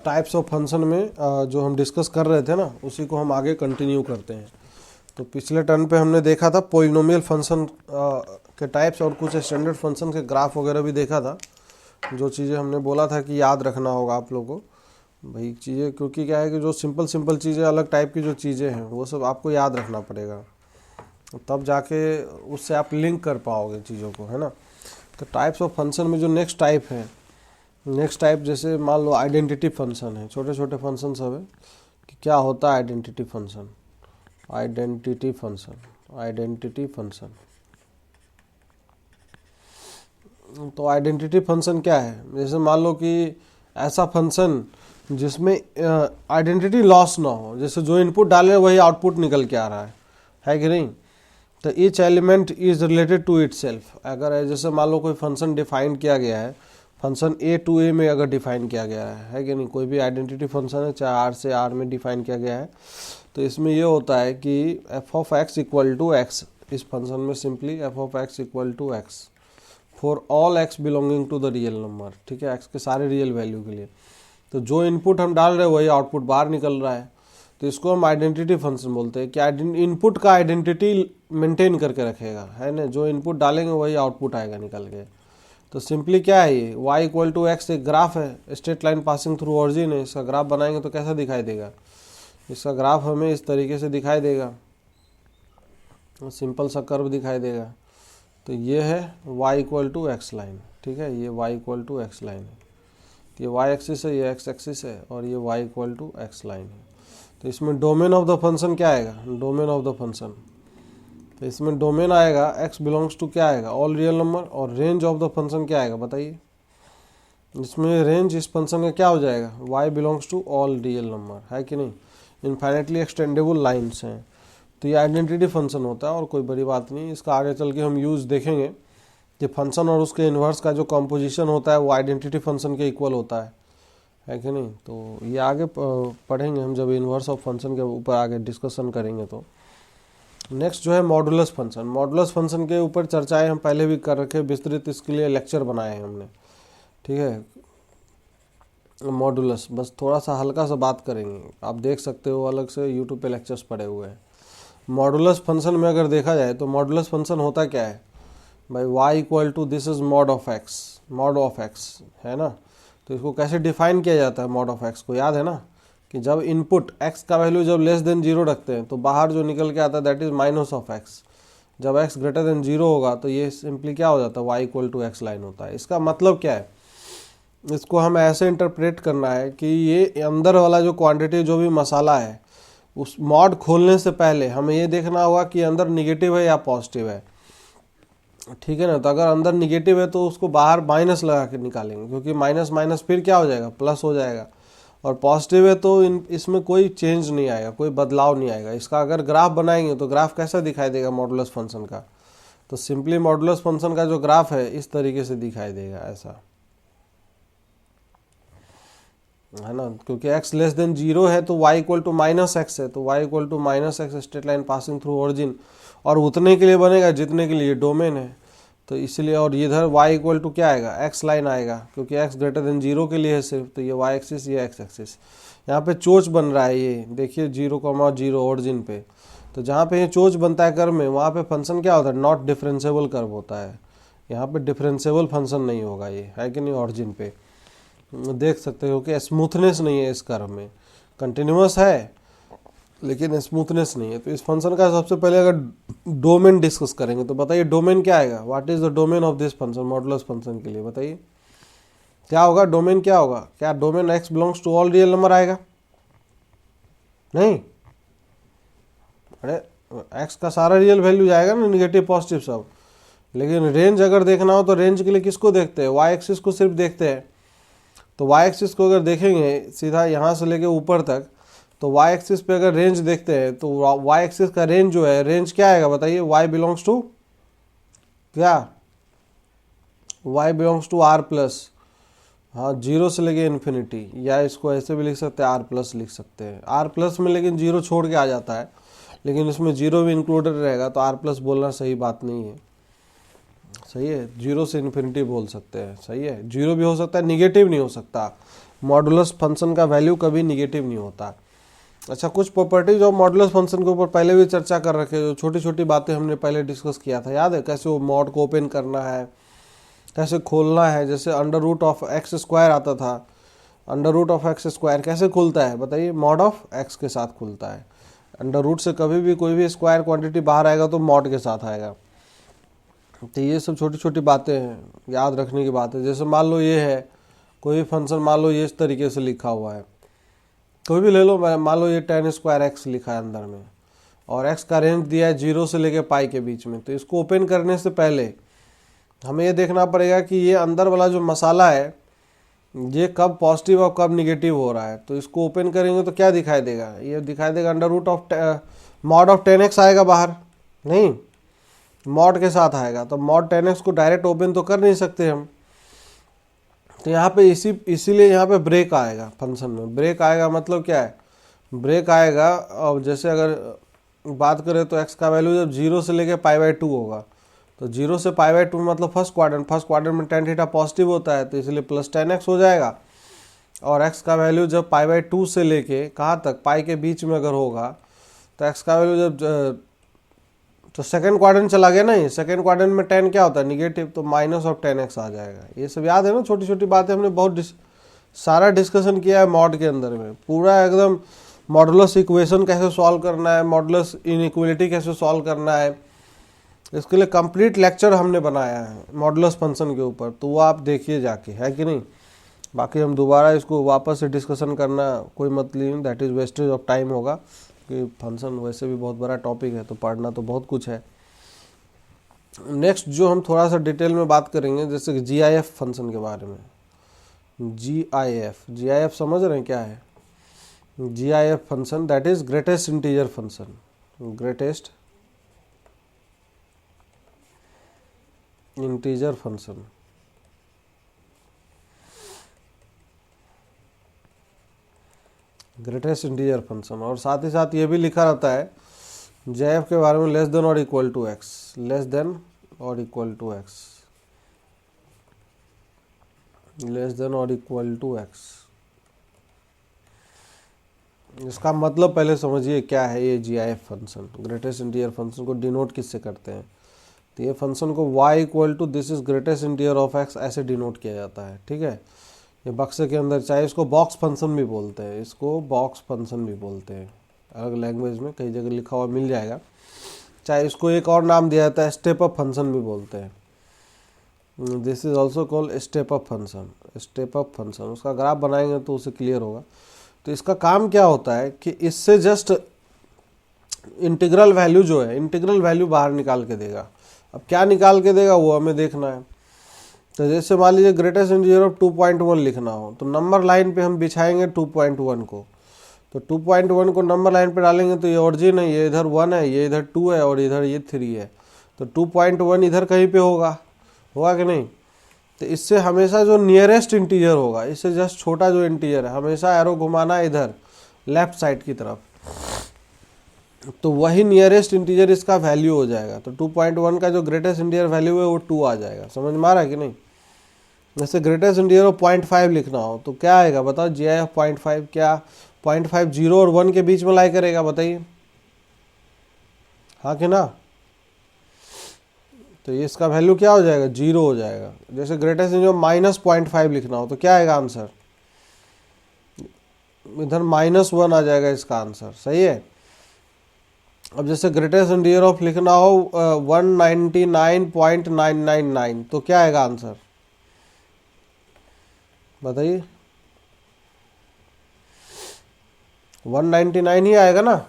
Types of function में जो हम डिस्कस कर रहे थे ना, उसी को हम आगे कंटिन्यू करते हैं। तो पिछले टर्न पे हमने देखा था पॉलिनोमियल फंक्शन के टाइप्स और कुछ स्टैंडर्ड फंक्शन के ग्राफ वगैरह भी देखा था। जो चीज़ें हमने बोला था कि याद रखना होगा आप लोगों को भाई चीज़ें, क्योंकि क्या है कि जो सिंपल चीज़ें, अलग टाइप की जो चीज़ें हैं वो सब आपको याद रखना पड़ेगा, तब जाके उससे आप लिंक कर पाओगे चीज़ों को, है ना। तो टाइप्स ऑफ फंक्शन में जो नेक्स्ट टाइप है, नेक्स्ट टाइप जैसे मान लो आइडेंटिटी फंक्शन है। छोटे छोटे फंक्शन सब है कि क्या होता है identity function. Identity function, identity function, तो आइडेंटिटी फंक्शन क्या है? जैसे मान लो कि ऐसा फंक्शन जिसमें आइडेंटिटी लॉस ना हो, जैसे जो इनपुट डाले वही आउटपुट निकल के आ रहा है कि नहीं। तो each element is related to itself. अगर जैसे मान लो कोई फंक्शन डिफाइन किया गया है, फंक्शन ए टू ए में अगर डिफाइन किया गया है कि नहीं, कोई भी आइडेंटिटी फंक्शन है चाहे आर से आर में डिफाइन किया गया है, तो इसमें ये होता है कि f of x equal to x, इस फंक्शन में simply f of x equal to x for all x belonging to the real number, ठीक है, एक्स के सारे रियल वैल्यू के लिए। तो जो इनपुट हम डाल रहे हैं वही आउटपुट बाहर निकल रहा है, तो इसको हम आइडेंटिटी फंक्शन बोलते हैं कि इनपुट का आइडेंटिटी मेंटेन करके रखेगा, है ना। जो इनपुट डालेंगे वही आउटपुट आएगा निकल के। तो सिंपली क्या है ये, y इक्वल टू एक्स एक ग्राफ है, straight line passing through origin है। इसका ग्राफ बनाएंगे तो कैसा दिखाई देगा? इसका ग्राफ हमें इस तरीके से दिखाई देगा, सिंपल सा कर्व दिखाई देगा। तो ये है y equal to x line, ठीक है, ये y equal to x line है। तो ये y एक्सिस है, ये x एक्सिस है, और ये y equal to x line है। तो इसमें डोमेन ऑफ द फंक्शन क्या आएगा? डोमेन ऑफ द फंक्शन, तो इसमें डोमेन आएगा x बिलोंग्स टू क्या आएगा? All real number. और रेंज ऑफ द फंक्शन क्या आएगा बताइए? इसमें रेंज इस फंक्शन का क्या हो जाएगा? y belongs to all real number, है कि नहीं। इनफाइनेटली एक्सटेंडेबल लाइन्स हैं। तो ये आइडेंटिटी फंक्शन होता है और कोई बड़ी बात नहीं। इसका आगे चल के हम यूज़ देखेंगे कि फंक्शन और उसके इन्वर्स का जो कंपोजिशन होता है वो आइडेंटिटी फंक्शन के इक्वल होता है कि नहीं। तो ये आगे पढ़ेंगे हम जब इन्वर्स ऑफ फंक्शन के ऊपर आगे डिस्कशन करेंगे। तो नेक्स्ट जो है मॉडुलस फंक्शन। मॉडुलस फंक्शन के ऊपर चर्चाएं हम पहले भी कर रखे, विस्तृत इसके लिए लेक्चर बनाए हैं हमने, ठीक है। मॉडुलस बस थोड़ा सा हल्का सा बात करेंगे, आप देख सकते हो अलग से यूट्यूब पे लेक्चर्स पड़े हुए हैं। मॉडुलस फंक्शन में अगर देखा जाए तो मॉडुलस फंक्शन होता क्या है भाई? y equal to this is mod of x, है ना। तो इसको कैसे डिफाइन किया जाता है? मॉड ऑफ एक्स को याद है ना कि जब इनपुट x का वैल्यू जब लेस देन 0 रखते हैं तो बाहर जो निकल के आता है that is minus of x. जब x ग्रेटर देन 0 होगा तो ये सिंपली क्या हो जाता है? y equal to x line होता है। इसका मतलब क्या है? इसको हम ऐसे इंटरप्रेट करना है कि ये अंदर वाला जो क्वांटिटी, जो भी मसाला है, उस मॉड खोलने से पहले हमें ये देखना होगा कि अंदर निगेटिव है या पॉजिटिव है, ठीक है ना। तो अगर अंदर निगेटिव है तो उसको बाहर माइनस लगा के निकालेंगे, क्योंकि माइनस माइनस फिर क्या हो जाएगा? प्लस हो जाएगा। और पॉजिटिव है तो इसमें कोई चेंज नहीं आएगा, कोई बदलाव नहीं आएगा। इसका अगर ग्राफ बनाएंगे तो ग्राफ कैसा दिखाई देगा मॉडुलस फंक्शन का? तो सिंपली मॉडुलस फंक्शन का जो ग्राफ है इस तरीके से दिखाई देगा, ऐसा, है ना। क्योंकि x लेस देन 0 है तो y equal to minus x है, तो y equal to minus x straight line passing through origin, और उतने के लिए बनेगा जितने के लिए डोमेन है। तो इसलिए, और इधर y इक्वल टू क्या आएगा? x लाइन आएगा, क्योंकि x ग्रेटर देन 0 के लिए है सिर्फ। तो ये y एक्सिस, ये x एक्सिस। यहाँ पे चोच बन रहा है, ये देखिए 0,0 ओरिजिन पे। तो जहाँ पे ये चोच बनता है कर्व में, वहाँ पे फंक्शन क्या होता है? नॉट डिफरेंशिएबल कर्व होता है। यहाँ पे डिफरेंशिएबल फंक्शन नहीं होगा ये, है कि नहीं। ओरिजिन पे देख सकते हो कि स्मूथनेस नहीं है इस कर्व में, कंटिन्यूअस है लेकिन स्मूथनेस नहीं है। तो इस फंक्शन का सबसे पहले अगर डोमेन डिस्कस करेंगे तो बताइए डोमेन क्या आएगा? What is the domain of this function? Modulus function के लिए बताइए क्या होगा? डोमेन क्या होगा? क्या domain x belongs to all real number आएगा? नहीं, अरे x का सारा रियल वैल्यू जाएगा ना, निगेटिव पॉजिटिव सब। लेकिन रेंज अगर देखना हो तो रेंज के लिए किसको देखते हैं? y एक्सिस को सिर्फ देखते हैं। तो y एक्सिस को अगर देखेंगे सीधा यहाँ से लेके ऊपर तक, तो y एक्सिस पे अगर रेंज देखते हैं तो y एक्सिस का रेंज जो है, रेंज क्या आएगा बताइए? y बिलोंग्स टू क्या? y belongs to r plus, हाँ, 0 से लेके इन्फिनिटी, या इसको ऐसे भी लिख सकते हैं, r प्लस लिख सकते हैं। r प्लस में लेकिन 0 छोड़ के आ जाता है, लेकिन इसमें 0 भी इंक्लूडेड रहेगा, तो r प्लस बोलना सही बात नहीं है। सही है, 0 से इन्फिनिटी बोल सकते हैं, सही है, 0 भी हो सकता है, निगेटिव नहीं हो सकता। मॉडुलस फंक्शन का वैल्यू कभी निगेटिव नहीं होता। अच्छा, कुछ प्रॉपर्टीज और मॉडुलस फंक्शन के ऊपर पहले भी चर्चा कर रखे, जो छोटी छोटी बातें हमने पहले डिस्कस किया था, याद है? कैसे वो मॉड को ओपन करना है, कैसे खोलना है। जैसे under root of x square आता था, under root of x square कैसे खुलता है बताइए? मॉड ऑफ एक्स के साथ खुलता है। अंडर रूट से कभी भी कोई भी स्क्वायर क्वांटिटी बाहर आएगा तो मॉड के साथ आएगा। तो ये सब छोटी छोटी बातें हैं, याद रखने की बात है। जैसे मान लो ये है कोई भी फंक्शन, मान लो ये इस तरीके से लिखा हुआ है, कोई भी ले लो, मान लो ये tan स्क्वायर एक्स लिखा है अंदर में, और एक्स का रेंज दिया है 0 से लेके पाई के बीच में। तो इसको ओपन करने से पहले हमें ये देखना पड़ेगा कि ये अंदर वाला जो मसाला है ये कब पॉजिटिव और कब निगेटिव हो रहा है। तो इसको ओपन करेंगे तो क्या दिखाई देगा? ये दिखाई देगा under root of mod of 10x आएगा बाहर, नहीं, मॉड के साथ आएगा। तो मॉड 10x को डायरेक्ट ओपन तो कर नहीं सकते हम। तो यहाँ पे इसीलिए यहाँ पे ब्रेक आएगा, फंक्शन में ब्रेक आएगा। मतलब क्या है? ब्रेक आएगा। और जैसे अगर बात करें तो x का वैल्यू जब 0 से लेके π/2 होगा, तो 0 से π/2 मतलब फर्स्ट क्वाड्रेंट में tan थीटा पॉजिटिव होता है, तो इसलिए प्लस 10x हो जाएगा। और x का वैल्यू जब π/2 से लेके कहाँ तक, पाई के बीच में अगर होगा, तो x का वैल्यू जब तो सेकंड क्वाड्रेंट चला गया ना, ये सेकंड क्वाड्रेंट में tan क्या होता है? निगेटिव, तो माइनस ऑफ 10x आ जाएगा। ये सब याद है ना? छोटी छोटी बातें हमने बहुत सारा डिस्कशन किया है मॉड के अंदर में, पूरा एकदम मॉडुलस इक्वेशन कैसे सॉल्व करना है, मॉडुलस इनइक्वालिटी कैसे सॉल्व करना है, इसके लिए कंप्लीट लेक्चर हमने बनाया है मॉडुलस फंक्शन के ऊपर। तो वो आप देखिए जाके, है कि नहीं? बाकी हम दोबारा इसको वापस से डिस्कशन करना कोई मतलब नहीं, that is wastage of time होगा, कि फंक्शन वैसे भी बहुत बड़ा टॉपिक है, तो पढ़ना तो बहुत कुछ है। नेक्स्ट जो हम थोड़ा सा डिटेल में बात करेंगे, जैसे कि GIF फंक्शन के बारे में। GIF समझ रहे हैं क्या है? GIF function that is greatest integer function, greatest integer function. Greatest integer function. और साथ ही साथ ये भी लिखा रहता है GIF के बारे में, लेस देन और equal to x, less than और equal to x, less than और इक्वल टू एक्स। इसका मतलब पहले समझिए क्या है ये GIF function. Greatest integer function को डिनोट किससे करते हैं? तो ये फंक्शन को y equal to this is greatest integer of x ऐसे डिनोट किया जाता है, ठीक है? ये बक्से के अंदर, चाहे इसको बॉक्स फंक्शन भी बोलते हैं, इसको बॉक्स फंक्शन भी बोलते हैं, अलग लैंग्वेज में कई जगह लिखा हुआ मिल जाएगा। चाहे इसको एक और नाम दिया जाता है, स्टेप अप फंक्शन भी बोलते हैं। This is also called step up function, step up function. उसका ग्राफ बनाएंगे तो उसे क्लियर होगा। तो इसका काम क्या होता है कि इससे जस्ट इंटीग्रल वैल्यू जो है, इंटीग्रल वैल्यू बाहर निकाल के देगा। अब क्या निकाल के देगा वो हमें देखना है। तो जैसे मान लीजिए ग्रेटेस्ट इंटीजर ऑफ 2.1 लिखना हो, तो नंबर लाइन पे हम बिछाएंगे 2.1 को। तो 2.1 को नंबर लाइन पे डालेंगे तो ये ओरिजिन है, ये इधर 1 है, ये इधर 2 है, और इधर ये 3 है। तो 2.1 इधर कहीं पे होगा कि नहीं? तो इससे हमेशा जो नियरेस्ट इंटीजर होगा, इससे जस्ट छोटा जो इंटीजर है, हमेशा एरो घुमाना इधर लेफ्ट साइड की तरफ, तो वही नियरेस्ट इंटीजर इसका वैल्यू हो जाएगा। तो 2.1 का जो ग्रेटेस्ट इंटीजर वैल्यू है वो 2 आ जाएगा। समझ में आ रहा है कि नहीं? जैसे ग्रेटेस्ट इंटीजर ऑफ 0.5 लिखना हो तो क्या आएगा बताओ? GIF 0.5, क्या 0.5 0 और 1 के बीच में लाई करेगा बताइए, हाँ कि ना? तो ये इसका वैल्यू क्या हो जाएगा? 0 हो जाएगा। जैसे ग्रेटेस्ट इंटीजर -0.5 लिखना हो तो क्या आएगा आंसर? इधर -1 आ जाएगा इसका आंसर, सही है। अब जैसे ग्रेटेस्ट इंटीजर ऑफ लिखना हो 199.999 तो क्या आएगा आंसर बताइए? 199 ही आएगा ना?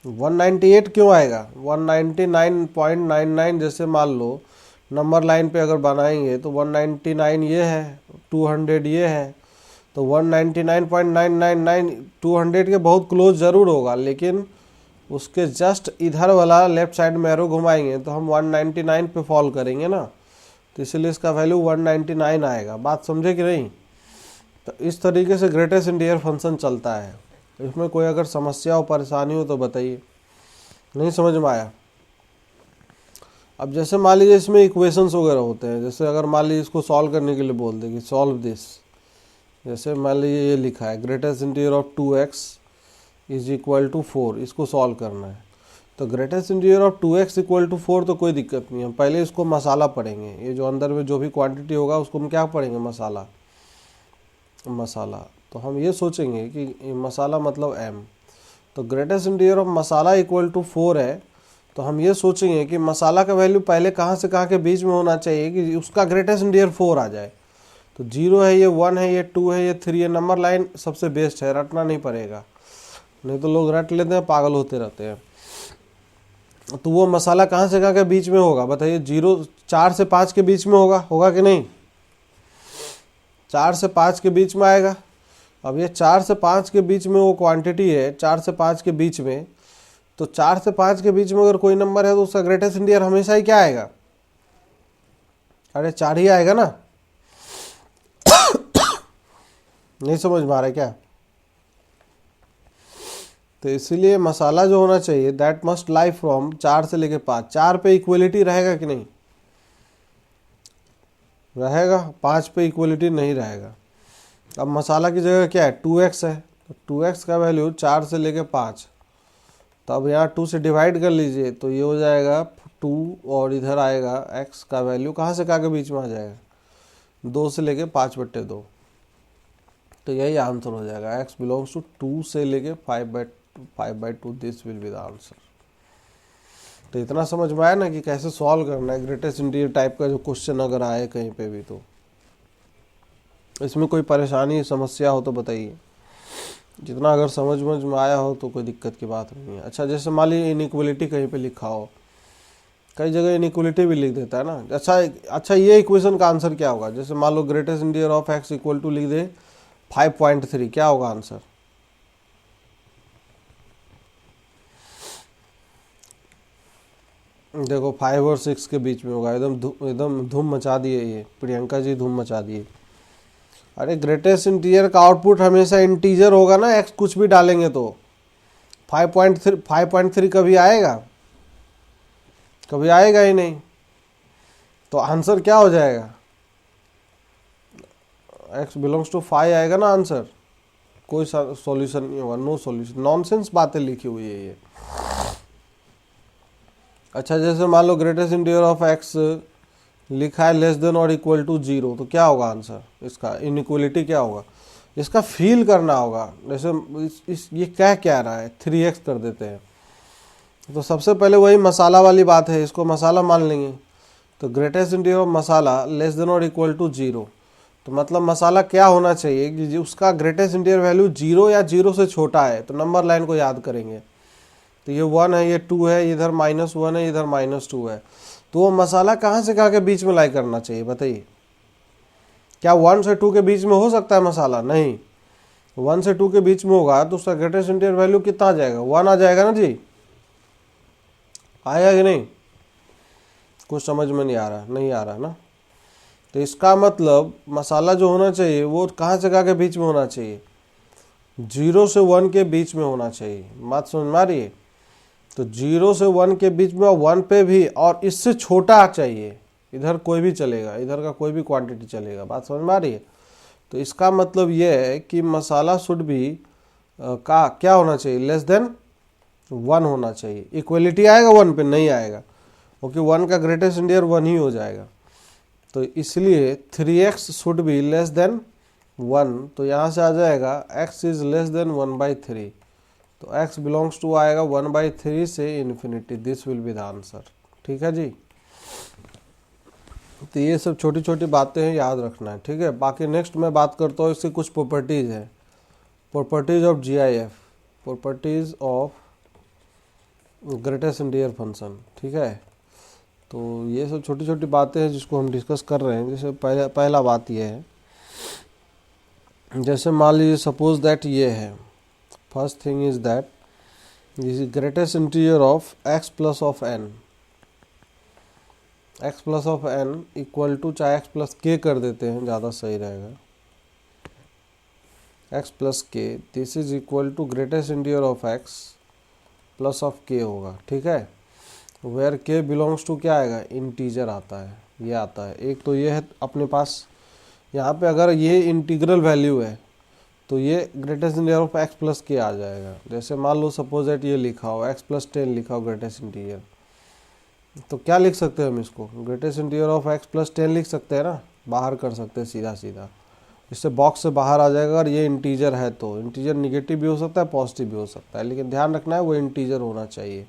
198 क्यों आएगा? 199.99 जैसे मान लो नंबर लाइन पे अगर बनाएंगे तो 199 ये है, 200 ये है, तो 199.999 200 के बहुत क्लोज ज़रूर होगा, लेकिन उसके जस्ट इधर वाला लेफ्ट साइड में एरो घुमाएंगे तो हम 199 पे फॉल करेंगे ना, तो इसलिए इसका वैल्यू 199 आएगा। बात समझे कि नहीं? तो इस तरीके से ग्रेटेस्ट इंटीजर फंक्शन चलता है। इसमें कोई अगर समस्या हो, परेशानी हो तो बताइए। नहीं समझ में आया? अब जैसे मान लीजिए इसमें इक्वेशंस वगैरह होते हैं, जैसे अगर मान लीजिए इसको सॉल्व करने के लिए बोल दे कि सॉल्व दिस, जैसे मान लीजिए ये लिखा है greatest integer of 2x is equal to 4, इसको सॉल्व करना है। तो greatest integer of 2x equal to 4 तो कोई दिक्कत नहीं है, पहले इसको मसाला पढ़ेंगे, ये जो अंदर में जो भी क्वांटिटी होगा उसको हम क्या पढ़ेंगे, मसाला। तो हम ये सोचेंगे कि मसाला मतलब m, तो ग्रेटेस्ट इंटीजर ऑफ मसाला इक्वल टू 4 है, तो हम ये सोचेंगे कि मसाला का वैल्यू पहले कहाँ से कहाँ के बीच में होना चाहिए कि उसका ग्रेटेस्ट इंटीजर 4 आ जाए। तो 0 है, ये 1 है, ये 2 है, ये 3 है, नंबर लाइन सबसे बेस्ट है, रटना नहीं पड़ेगा, नहीं तो लोग रट लेते हैं, पागल होते रहते हैं। तो वो मसाला कहाँ से कहाँ के बीच में होगा बताइए, 4 से 5 के बीच में होगा कि नहीं, 4 से 5 के बीच में आएगा। अब ये 4 से 5 के बीच में वो क्वांटिटी है, 4 से 5 के बीच में, तो 4 से 5 के बीच में अगर कोई नंबर है तो उसका ग्रेटेस्ट इंटीजर हमेशा ही क्या आएगा, अरे 4 ही आएगा ना। नहीं समझ में आ रहा है क्या? तो इसीलिए मसाला जो होना चाहिए दैट मस्ट लाई फ्रॉम 4 से लेके 5। 4 पे इक्वलिटी रहेगा कि नहीं रहेगा, 5 पे इक्वलिटी नहीं रहेगा। अब मसाला की जगह क्या है, 2x है, तो 2x का वैल्यू 4 से लेके 5, तो अब यहाँ 2 से डिवाइड कर लीजिए, तो ये हो जाएगा 2 और इधर आएगा x का वैल्यू कहाँ से कहाँ के बीच में आ जाएगा, 2 से लेके 5/2, तो यही आंसर हो जाएगा, x बिलोंग्स टू 2 से लेके 5/2, this will be the answer. तो इतना समझ में आया ना कि कैसे सॉल्व करना है ग्रेटेस्ट इंटीजर टाइप का जो क्वेश्चन अगर आए कहीं पे भी, तो इसमें कोई परेशानी समस्या हो तो बताइए, जितना अगर समझ में आया हो तो कोई दिक्कत की बात नहीं है। अच्छा, जैसे मान लीजिए इनइक्वलिटी कहीं पे लिखा हो, कई जगह इनइक्वलिटी भी लिख देता है ना। अच्छा ये इक्वेशन का आंसर क्या होगा, जैसे मान लो greatest integer of x equal to लिख दे 5.3, क्या होगा आंसर, देखो 5 और 6 के बीच में होगा, एकदम धूम मचा दिए ये प्रियंका जी, धूम मचा दिए। अरे ग्रेटेस्ट इंटीजर का आउटपुट हमेशा इंटीजर होगा ना, x कुछ भी डालेंगे तो 5.3 कभी आएगा, कभी आएगा ही नहीं। तो आंसर क्या हो जाएगा, x बिलोंग्स टू 5 आएगा ना आंसर, कोई सॉल्यूशन नहीं होगा, नो सॉल्यूशन, नॉनसेंस बातें लिखी हुई है ये। अच्छा, जैसे मान लो ग्रेटेस्ट इंटीजर ऑफ x लिखा है लेस देन और इक्वल टू 0, तो क्या होगा आंसर इसका, इनइक्वलिटी क्या होगा, इसका फील करना होगा। जैसे ये क्या रहा है, 3x कर देते हैं, तो सबसे पहले वही मसाला वाली बात है, इसको मसाला मान लेंगे। तो greatest integer of masala less than और इक्वल टू 0, तो मतलब मसाला क्या होना चाहिए कि उसका ग्रेटेस्ट इंटीजर वैल्यू 0 या 0 से छोटा है, तो नंबर लाइन को याद करेंगे, तो ये 1 है, ये 2 है, इधर -1 है, इधर -2 है, तो वो मसाला कहाँ से कहाँ के बीच में लाई करना चाहिए बताइए। क्या 1 से 2 के बीच में हो सकता है मसाला, नहीं, 1 से 2 के बीच में होगा तो उसका ग्रेटेस्ट इंटीजर वैल्यू कितना आ जाएगा, 1 आ जाएगा ना जी, आया कि नहीं, कुछ समझ में नहीं आ रहा ना। तो इसका मतलब मसाला जो होना चाहिए वो कहाँ से कहाँ के बीच में होना चाहिए, 0 से 1 के बीच में होना चाहिए, बात समझ में आ रही है। तो 0 से 1 के बीच में, 1 पे भी, और इससे छोटा चाहिए, इधर कोई भी चलेगा, इधर का कोई भी क्वांटिटी चलेगा, बात समझ में आ रही है। तो इसका मतलब ये है कि मसाला शुड भी का क्या होना चाहिए, लेस देन 1 होना चाहिए। इक्वलिटी आएगा 1 पे, नहीं आएगा, क्योंकि 1 का ग्रेटेस्ट इंटीजर 1 ही हो जाएगा। तो इसलिए 3x should be less than 1, तो यहाँ से आ जाएगा x इज लेस देन 1/3, तो x बिलोंग्स टू आएगा 1/3 से infinity, this will be the answer. ठीक है जी, तो ये सब छोटी छोटी बातें हैं, याद रखना है, ठीक है। बाकी नेक्स्ट मैं बात करता हूँ, इसकी कुछ प्रॉपर्टीज़ है, properties of GIF, properties of greatest integer function, ठीक है। तो ये सब छोटी छोटी बातें हैं जिसको हम डिस्कस कर रहे हैं। जैसे पहला बात ये है, जैसे मान लीजिए सपोज दैट ये है, first thing is that this is greatest integer of x plus of n, x plus of n equal to, चाहे x प्लस k कर देते हैं ज़्यादा सही रहेगा, x plus k, this is equal to greatest integer of x plus of k होगा, ठीक है। वेयर के बिलोंग्स टू क्या आएगा, इंटीजर आता है, ये आता है। एक तो ये है अपने पास, यहाँ पे अगर ये इंटीग्रल वैल्यू है तो ये greatest integer of x plus के आ जाएगा। जैसे मान लो सपोज दैट ये लिखा हो एक्स प्लस 10 लिखा हो ग्रेटेस्ट इंटीजर, तो क्या लिख सकते हैं हम इसको, greatest integer of x plus 10 लिख सकते हैं ना, बाहर कर सकते हैं सीधा सीधा, इससे बॉक्स से बाहर आ जाएगा। और ये इंटीजर है तो इंटीजर निगेटिव भी हो सकता है पॉजिटिव भी हो सकता है, लेकिन ध्यान रखना है वो इंटीजर होना चाहिए।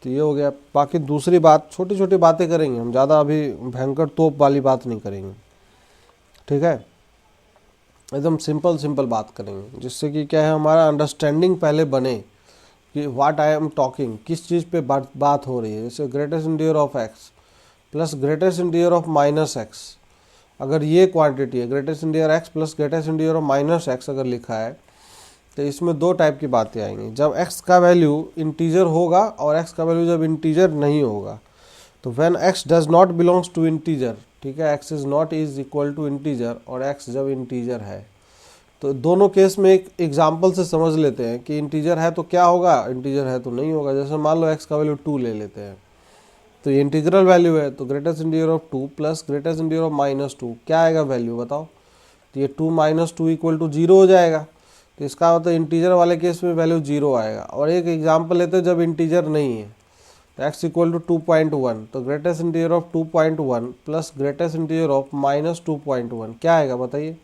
तो ये हो गया। बाकी दूसरी बात, छोटी छोटी बातें करेंगे हम, ज़्यादा अभी भयंकर तोप वाली बात नहीं करेंगे, ठीक है, एकदम सिंपल सिंपल बात करेंगे, जिससे कि क्या है हमारा अंडरस्टैंडिंग पहले बने कि व्हाट आई एम टॉकिंग, किस चीज़ पे बात हो रही है। जैसे greatest integer of x plus greatest integer of minus x, अगर ये क्वांटिटी है greatest integer x plus greatest integer of minus x अगर लिखा है, तो इसमें दो टाइप की बातें आएंगी। जब x का वैल्यू इंटीजर होगा और x का वैल्यू जब इंटीजर नहीं होगा, तो when x does not belongs to integer, ठीक है, x is not is equal to integer, और x जब इंटीजर है, तो दोनों केस में एक एग्जाम्पल से समझ लेते हैं कि इंटीजर है तो क्या होगा, इंटीजर है तो नहीं होगा। जैसे मान लो x का वैल्यू 2 ले लेते हैं, तो ये इंटीग्रल वैल्यू है, तो greatest integer of 2 plus greatest integer of minus 2 क्या आएगा वैल्यू बताओ, तो ये 2 माइनस 2 इक्वल टू 0 हो जाएगा। तो इसका मतलब इंटीजर वाले केस में वैल्यू 0 आएगा। और एक एग्जाम्पल लेते हैं जब इंटीजर नहीं है, तो x इक्वल टू 2.1, तो greatest integer of 2.1 plus greatest integer of minus 2.1 क्या आएगा बताइए,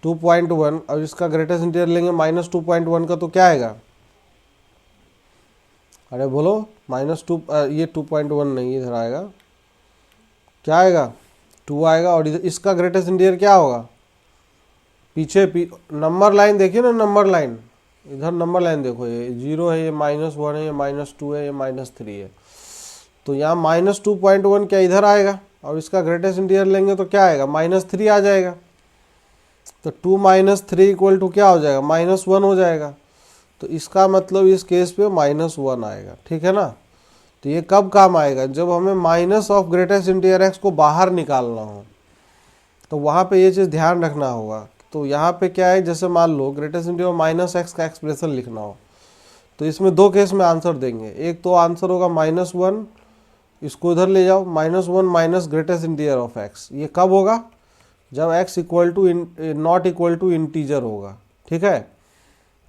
2.1, और इसका ग्रेटेस्ट इंटीजर लेंगे माइनस 2.1 का, तो क्या आएगा, अरे बोलो, माइनस 2, ये 2.1 नहीं इधर आएगा, क्या आएगा 2 आएगा। और इसका ग्रेटेस्ट इंटीजर क्या होगा, पीछे नंबर लाइन देखिए ना, नंबर लाइन, इधर नंबर लाइन देखो, ये 0 है, ये -1 है, ये -2 है, ये -3 है, तो यहाँ -2.1 क्या इधर आएगा, और इसका ग्रेटेस्ट इंटीजर लेंगे तो क्या आएगा, -3 आ जाएगा। तो 2 - 3 इक्वल टू क्या हो जाएगा, -1 हो जाएगा। तो इसका मतलब इस केस पे -1 आएगा, ठीक है ना। तो ये कब काम आएगा, जब हमें minus of greatest integer x को बाहर निकालना हो, तो वहाँ पे ये चीज़ ध्यान रखना होगा। तो यहाँ पे क्या है, जैसे मान लो ग्रेटेस्ट इंटीजर माइनस एक्स का एक्सप्रेशन लिखना हो, तो इसमें दो केस में आंसर देंगे। एक तो आंसर होगा -1, इसको इधर ले जाओ, -1 minus greatest integer of x, ये कब होगा, जब x equal to not equal to integer होगा, ठीक है।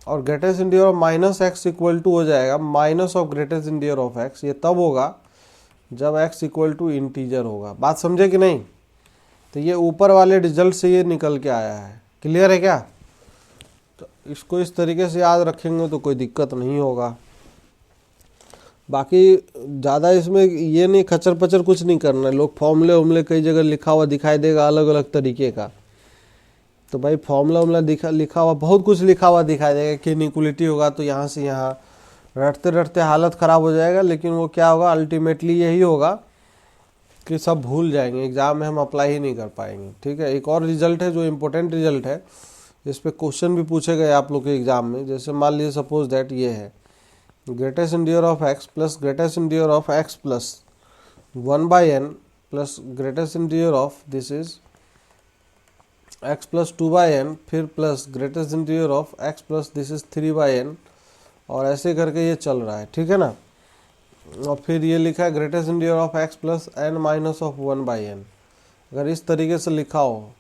और greatest integer of minus x equal to हो जाएगा minus of greatest integer of x, ये तब होगा जब x इक्वल टू इंटीजर होगा। बात समझे कि नहीं। तो ये ऊपर वाले रिजल्ट से ये निकल के आया है, क्लियर है क्या। तो इसको इस तरीके से याद रखेंगे तो कोई दिक्कत नहीं होगा। बाकी ज़्यादा इसमें ये नहीं, खचर पचर कुछ नहीं करना है। लोग फॉर्मूले वॉर्मूले कई जगह लिखा हुआ दिखाई देगा अलग अलग तरीके का, तो भाई फॉर्मूला वॉर्मूला लिखा हुआ बहुत कुछ लिखा हुआ दिखाई देगा कि इनइक्वलिटी होगा तो यहाँ से यहाँ, रटते रटते हालत ख़राब हो जाएगा। लेकिन वो क्या होगा, अल्टीमेटली यही होगा कि सब भूल जाएंगे, एग्ज़ाम में हम अप्लाई ही नहीं कर पाएंगे, ठीक है। एक और रिजल्ट है जो इम्पोर्टेंट रिजल्ट है, जिस पे क्वेश्चन भी पूछे गए आप लोग के एग्ज़ाम में। जैसे मान लीजिए सपोज दैट ये है greatest integer of x plus greatest integer of x plus 1/n plus greatest integer of this is x plus 2/n, फिर plus greatest integer of x plus this is 3/n, और ऐसे करके ये चल रहा है, ठीक है ना। और फिर ये लिखा है greatest integer of x plus n minus of 1/n। अगर इस तरीके से लिखा हो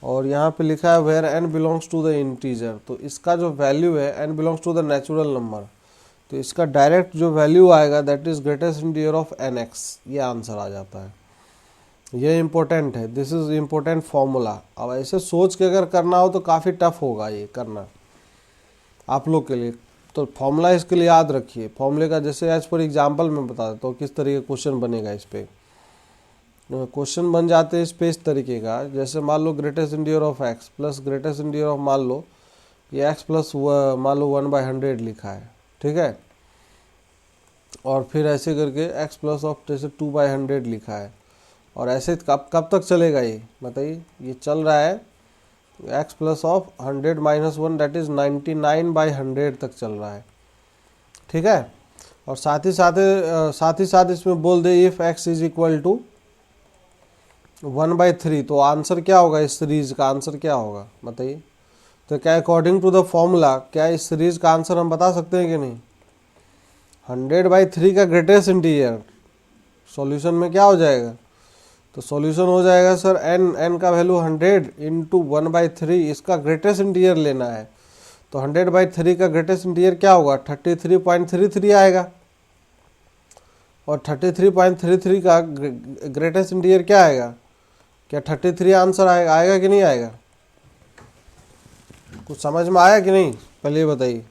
और यहाँ पे लिखा है where n belongs to the integer, तो इसका जो वैल्यू है n belongs to the natural number, तो इसका डायरेक्ट जो वैल्यू आएगा that is greatest integer of nx, ये आंसर आ जाता है। ये इंपॉर्टेंट है, दिस इज इम्पोर्टेंट फॉर्मूला। अब ऐसे सोच के अगर करना हो तो काफ़ी टफ होगा ये करना आप लोग के लिए। तो फॉर्मूला इसके लिए याद रखिए। फॉर्मूले का जैसे एज पर एग्जाम्पल मैं बता देता हूँ किस तरीके क्वेश्चन बनेगा। इस पर क्वेश्चन बन जाते हैं इस पे इस तरीके का, जैसे मान लो greatest integer of x plus greatest integer of, मान लो ये एक्स प्लस मान लो 1/100 लिखा है, ठीक है। और फिर ऐसे करके x प्लस ऑफ जैसे 2/100 लिखा है, और ऐसे कब तक चलेगा ये बताइए। ये चल रहा है x plus of 100 minus 1 that is 99/100 तक चल रहा है, ठीक है। और साथ ही साथ इसमें बोल दे if x is equal to 1/3, तो आंसर क्या होगा, इस सीरीज का आंसर क्या होगा बताइए। तो क्या अकॉर्डिंग टू द फॉर्मूला क्या इस सीरीज का आंसर हम बता सकते हैं कि नहीं। 100/3 का ग्रेटेस्ट इंटीजर सॉल्यूशन में क्या हो जाएगा, तो सॉल्यूशन हो जाएगा सर n का वैल्यू 100 इंटू 1/3, इसका ग्रेटेस्ट इंटीजर लेना है। तो 100/3 का ग्रेटेस्ट इंटीजर क्या होगा, 33.33 आएगा। और 33.33 का ग्रेटेस्ट इंटीजर क्या आएगा, क्या 33 आंसर आएगा, आएगा कि नहीं आएगा? कुछ समझ में आया कि नहीं, पहले ये बताइए,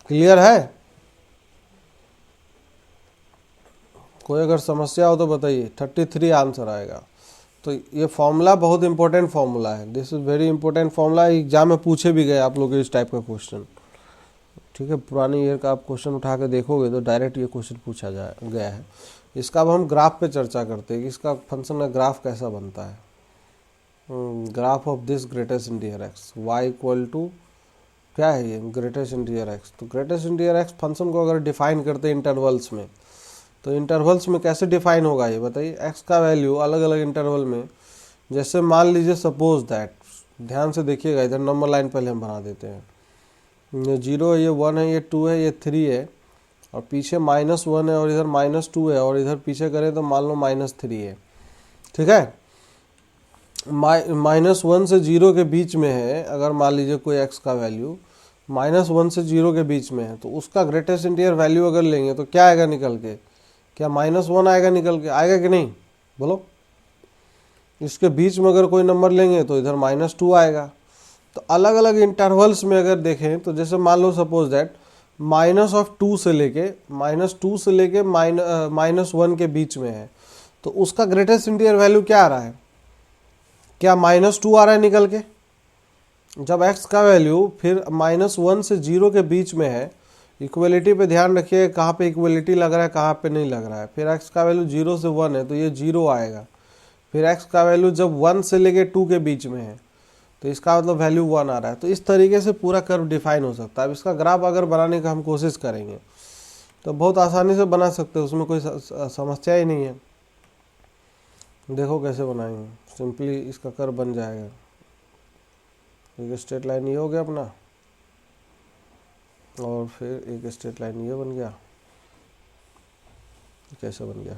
क्लियर है? कोई अगर समस्या हो तो बताइए। 33 आंसर आएगा। तो ये फॉर्मूला बहुत इंपॉर्टेंट फॉर्मूला है, this is very important formula. Exam में पूछे भी गए आप लोग इस टाइप का क्वेश्चन, ठीक है। पुरानी ईयर का आप क्वेश्चन उठा के देखोगे तो डायरेक्ट ये क्वेश्चन पूछा गया है। इसका अब हम ग्राफ पे चर्चा करते हैं कि इसका फंक्शन का ग्राफ कैसा बनता है। Graph of this greatest integer x, y equal to क्या है ये, ग्रेटेस्ट इंटीजर एक्स। तो ग्रेटेस्ट इंटीजर एक्स फंक्शन को अगर डिफाइन करते हैं इंटरवल्स में, तो इंटरवल्स में कैसे डिफाइन होगा ये बताइए। एक्स का वैल्यू अलग अलग इंटरवल में, जैसे मान लीजिए सपोज दैट, ध्यान से देखिएगा, इधर नंबर लाइन पहले हम बना देते हैं। ये 0 है, ये 1 है, ये 2 है, ये 3 है, और पीछे -1 है, और इधर -2 है, और इधर पीछे करें तो मान लो -3 है, ठीक है। -1 से 0 के बीच में है, अगर मान लीजिए कोई एक्स का वैल्यू -1 से 0 के बीच में है, तो उसका ग्रेटेस्ट इंटीजर वैल्यू अगर लेंगे तो क्या आएगा निकल के, क्या -1 आएगा निकल के, आएगा कि नहीं बोलो। इसके बीच में अगर कोई नंबर लेंगे तो इधर -2 आएगा। तो अलग अलग इंटरवल्स में अगर देखें तो जैसे मान लो सपोज दैट -2 से लेके -1 के बीच में है, तो उसका ग्रेटेस्ट इंटीजर वैल्यू क्या आ रहा है, क्या -2 आ रहा है निकल के। जब x का वैल्यू फिर -1 से 0 के बीच में है, इक्वलिटी पे ध्यान रखिए, कहाँ पे इक्वलिटी लग रहा है कहाँ पे नहीं लग रहा है। फिर x का वैल्यू 0 से 1 है तो ये 0 आएगा। फिर x का वैल्यू जब 1 से लेके 2 के बीच में है तो इसका मतलब वैल्यू 1 आ रहा है। तो इस तरीके से पूरा कर्व डिफाइन हो सकता है। अब इसका ग्राफ अगर बनाने का हम कोशिश करेंगे तो बहुत आसानी से बना सकते हैं, उसमें कोई समस्या ही नहीं है। देखो कैसे बनाएंगे, सिंपली इसका कर्व बन जाएगा। एक स्ट्रेट लाइन ये हो गया अपना, और फिर एक स्ट्रेट लाइन ये बन गया। कैसे बन गया,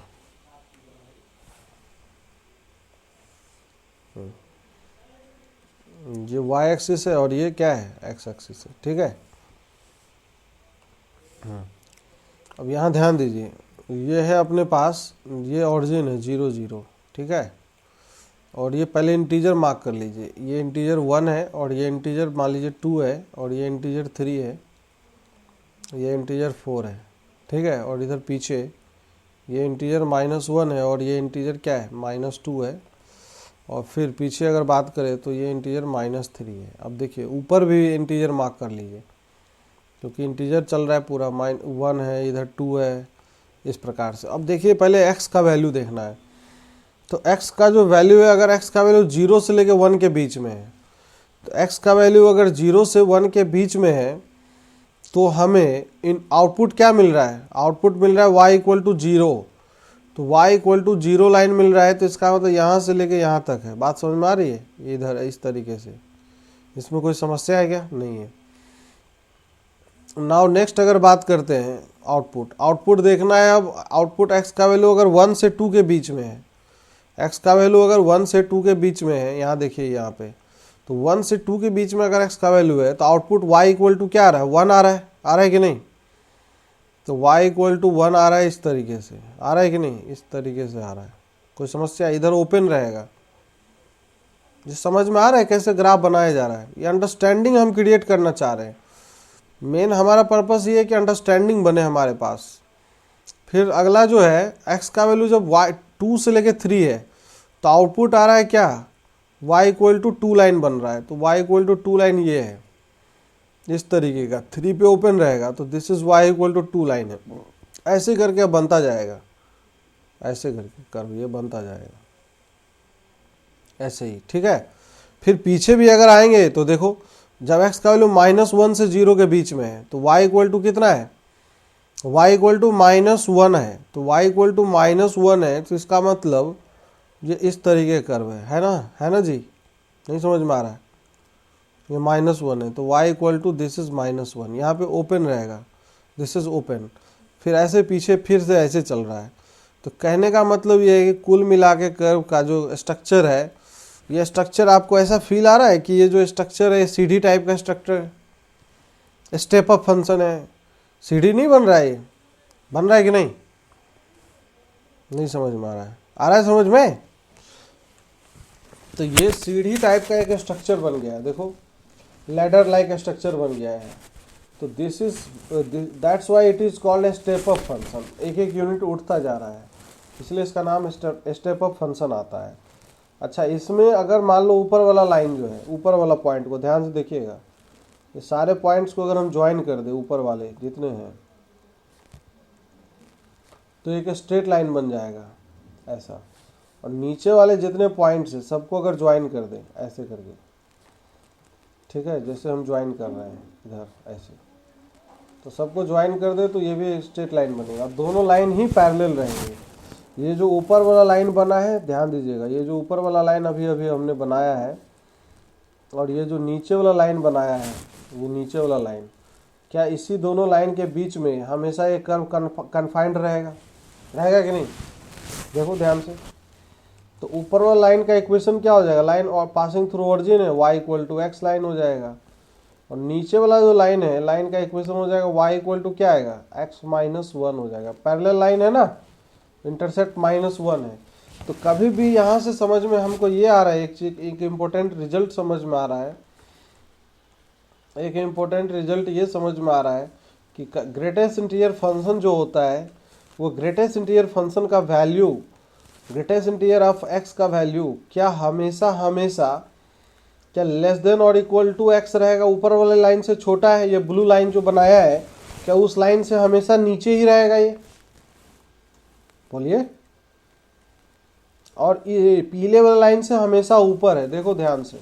ये y एक्सिस है और ये क्या है, x एक्सिस है, ठीक है। अब यहाँ ध्यान दीजिए, ये है अपने पास, ये ऑरिजिन है 0 0, ठीक है। और ये पहले इंटीजर मार्क कर लीजिए, ये इंटीजर 1 है, और ये इंटीजर मान लीजिए 2 है, और ये इंटीजर 3 है, ये इंटीजर 4 है, ठीक है। और इधर पीछे ये इंटीजर -1 है, और ये इंटीजर क्या है, -2 है। और फिर पीछे अगर बात करें तो ये इंटीजर -3 है। अब देखिए ऊपर भी इंटीजर मार्क कर लीजिए, क्योंकि इंटीजर चल रहा है पूरा, -1 है, इधर 2 है, इस प्रकार से। अब देखिए पहले x का वैल्यू देखना है। तो x का जो वैल्यू है, अगर x का वैल्यू 0 से लेके 1 के बीच में है, तो x का वैल्यू अगर 0 से 1 के बीच में है, तो हमें इन आउटपुट क्या मिल रहा है, आउटपुट मिल रहा है y इक्वल टू 0। तो y इक्वल टू 0 लाइन मिल रहा है, तो इसका मतलब यहाँ से लेके यहाँ तक है। बात समझ में आ रही है, इधर इस तरीके से, इसमें कोई समस्या है क्या, नहीं है। नाउ नेक्स्ट अगर बात करते हैं आउटपुट देखना है। अब आउटपुट x का वैल्यू अगर 1 से 2 के बीच में है, x का वैल्यू अगर 1 से 2 के बीच में है, यहाँ देखिए यहाँ पे, तो 1 से 2 के बीच में अगर x का वैल्यू है, तो आउटपुट y इक्वल टू क्या आ रहा है, 1 आ रहा है कि नहीं। तो y इक्वल टू 1 आ रहा है, इस तरीके से आ रहा है कि नहीं, इस तरीके से आ रहा है। कोई समस्या, इधर ओपन रहेगा। जो समझ में आ रहा है कैसे ग्राफ बनाया जा रहा है, ये अंडरस्टैंडिंग हम क्रिएट करना चाह रहे हैं। मेन हमारा पर्पस ये है कि अंडरस्टैंडिंग बने हमारे पास। फिर अगला जो है, x का वैल्यू जब 2 से लेके 3 है, तो आउटपुट आ रहा है क्या, y इक्वल टू 2 लाइन बन रहा है। तो y इक्वल टू 2 लाइन ये है, इस तरीके का, 3 पे ओपन रहेगा, तो this is y equal to 2 line है। ऐसे करके अब बनता जाएगा, ऐसे करके कर्व ये बनता जाएगा, ऐसे ही, ठीक है। फिर पीछे भी अगर आएंगे तो देखो, जब x का वैल्यू -1 से 0 के बीच में है, तो y इक्वल टू कितना है, y इक्वल टू -1 है। तो y इक्वल टू -1 है, तो इसका मतलब ये इस तरीके का कर्व है ना जी, नहीं समझ में आ रहा है, ये -1 है, तो y equal to this is -1, यहाँ पे ओपन रहेगा, दिस इज ओपन, फिर ऐसे पीछे फिर से ऐसे चल रहा है। तो कहने का मतलब ये है कि कुल मिला के कर्व का जो स्ट्रक्चर है, ये स्ट्रक्चर आपको ऐसा फील आ रहा है कि ये जो स्ट्रक्चर है सीढ़ी टाइप का स्ट्रक्चर है, स्टेप अप फंक्शन है। सीढ़ी नहीं बन रहा है, ये बन रहा है कि नहीं? नहीं समझ में आ रहा है समझ में? तो ये सीढ़ी टाइप का एक स्ट्रक्चर बन गया है, देखो लैडर लाइक स्ट्रक्चर बन गया है। तो this is that's why it is called a step up function. एक एक यूनिट उठता जा रहा है, इसलिए इसका नाम स्टेप अप फंक्शन आता है। अच्छा, इसमें अगर मान लो ऊपर वाला लाइन जो है, ऊपर वाला पॉइंट को ध्यान से देखिएगा, ये सारे पॉइंट्स को अगर हम ज्वाइन कर दें ऊपर वाले जितने हैं, तो एक स्ट्रेट लाइन बन जाएगा ऐसा। और नीचे वाले जितने पॉइंट्स हैं सबको अगर ज्वाइन कर दें ऐसे करके, ठीक है, जैसे हम ज्वाइन कर रहे हैं इधर ऐसे, तो सबको ज्वाइन कर दे तो ये भी स्ट्रेट लाइन बनेगा। दोनों लाइन ही पैरेलल रहेंगे। ये जो ऊपर वाला लाइन बना है, ध्यान दीजिएगा, ये जो ऊपर वाला लाइन अभी अभी हमने बनाया है, और ये जो नीचे वाला लाइन बनाया है, ये नीचे वाला लाइन, क्या इसी दोनों लाइन के बीच में हमेशा ये कर्व कन्फाइंड रहेगा? रहेगा कि नहीं? देखो ध्यान से। तो ऊपर वाला लाइन का इक्वेशन क्या हो जाएगा? लाइन और पासिंग थ्रू ओरिजिन है, y equal to x line हो जाएगा। और नीचे वाला जो लाइन है, लाइन का इक्वेशन हो जाएगा y इक्वल टू क्या आएगा? x माइनस 1 हो जाएगा। पैरेलल लाइन है ना, इंटरसेक्ट -1 है। तो कभी भी यहाँ से समझ में हमको ये आ रहा है, एक चीज, एक इम्पोर्टेंट रिजल्ट समझ में आ रहा है, एक इम्पोर्टेंट रिजल्ट ये समझ में आ रहा है कि ग्रेटेस्ट इंटीरियर फंक्शन जो होता है, वो ग्रेटेस्ट इंटीरियर फंक्शन का value, greatest interior of x का वैल्यू क्या हमेशा क्या लेस देन और इक्वल टू x रहेगा? ऊपर वाले लाइन से छोटा है, ये ब्लू लाइन जो बनाया है, क्या उस लाइन से हमेशा नीचे ही रहेगा? ये बोलिए। और ये पीले वाला लाइन से हमेशा ऊपर है, देखो ध्यान से,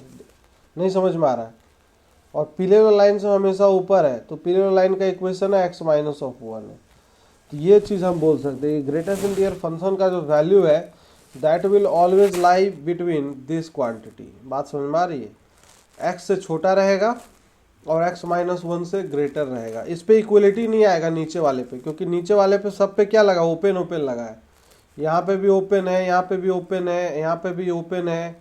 नहीं समझ में आ रहा है? और पीले वाला लाइन से हमेशा ऊपर है, तो पीले वाला लाइन का इक्वेशन है x माइनस ऑफ 1 है। तो ये चीज़ हम बोल सकते हैं, ग्रेटेस्ट इंटीरियर फंक्शन का जो वैल्यू है, that will always lie between this quantity. बात समझ में आ रही है? x से छोटा रहेगा और x माइनस 1 से ग्रेटर रहेगा। इस पे इक्वलिटी नहीं आएगा नीचे वाले पे, क्योंकि नीचे वाले पे सब पे क्या लगा? ओपन ओपन लगा है। यहाँ पे भी ओपन है, यहाँ पे भी ओपन है, यहाँ पे भी ओपन है,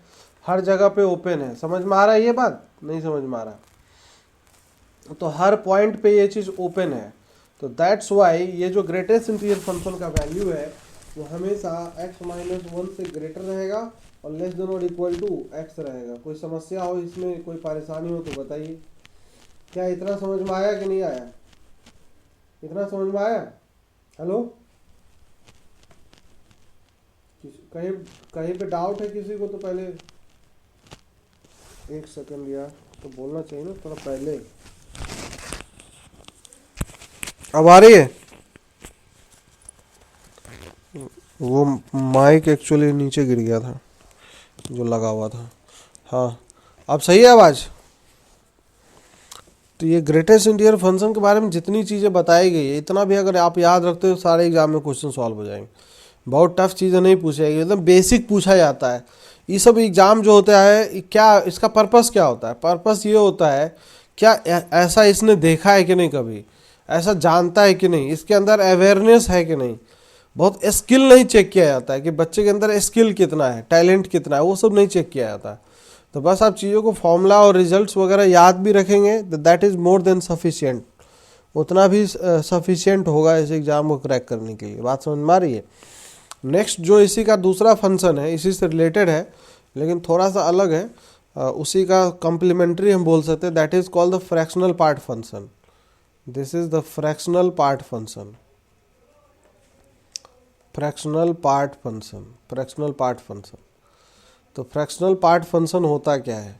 हर जगह पे ओपन है। समझ में आ रहा है ये बात? नहीं समझ में आ रहा? तो हर पॉइंट पे ये चीज़ ओपन है। तो दैट्स वाई ये जो ग्रेटेस्ट इंटीरियर फंक्शन का वैल्यू है, वो हमेशा x माइनस 1 से ग्रेटर रहेगा और लेस देन और इक्वल टू x रहेगा। कोई समस्या हो इसमें, कोई परेशानी हो तो बताइए। क्या इतना समझ में आया कि नहीं आया? इतना समझ में आया? हेलो, कहीं कहीं पे डाउट है किसी को? तो पहले एक सेकंड यार, तो बोलना चाहिए ना थोड़ा पहले। अब आ रही है? वो माइक एक्चुअली नीचे गिर गया था जो लगा हुआ था। हाँ, अब सही है आवाज़? तो ये ग्रेटेस्ट इंटीरियर फंक्शन के बारे में जितनी चीज़ें बताई गई है, इतना भी अगर आप याद रखते हो, सारे एग्जाम में क्वेश्चन सॉल्व हो जाएंगे। बहुत टफ चीज़ें नहीं पूछी जाएगी, एकदम बेसिक पूछा जाता है। ये सब एग्ज़ाम जो होता है, क्या इसका पर्पस क्या होता है? पर्पस ये होता है, क्या ऐसा इसने देखा है कि नहीं, कभी ऐसा जानता है कि नहीं, इसके अंदर अवेयरनेस है कि नहीं। बहुत स्किल नहीं चेक किया जाता है कि बच्चे के अंदर स्किल कितना है, टैलेंट कितना है, वो सब नहीं चेक किया जाता। तो बस आप चीज़ों को फॉर्मूला और रिजल्ट्स वगैरह याद भी रखेंगे, that is more than sufficient. उतना भी सफिशिएंट होगा इस एग्ज़ाम को क्रैक करने के लिए। बात समझ में आ रही है? नेक्स्ट जो इसी का दूसरा फंक्शन है, इसी से रिलेटेड है लेकिन थोड़ा सा अलग है, उसी का कम्प्लीमेंट्री हम बोल सकते हैं, that is called the fractional part function. This is the fractional part function. Fractional part function, fractional part function. तो फ्रैक्शनल पार्ट फंक्शन होता क्या है?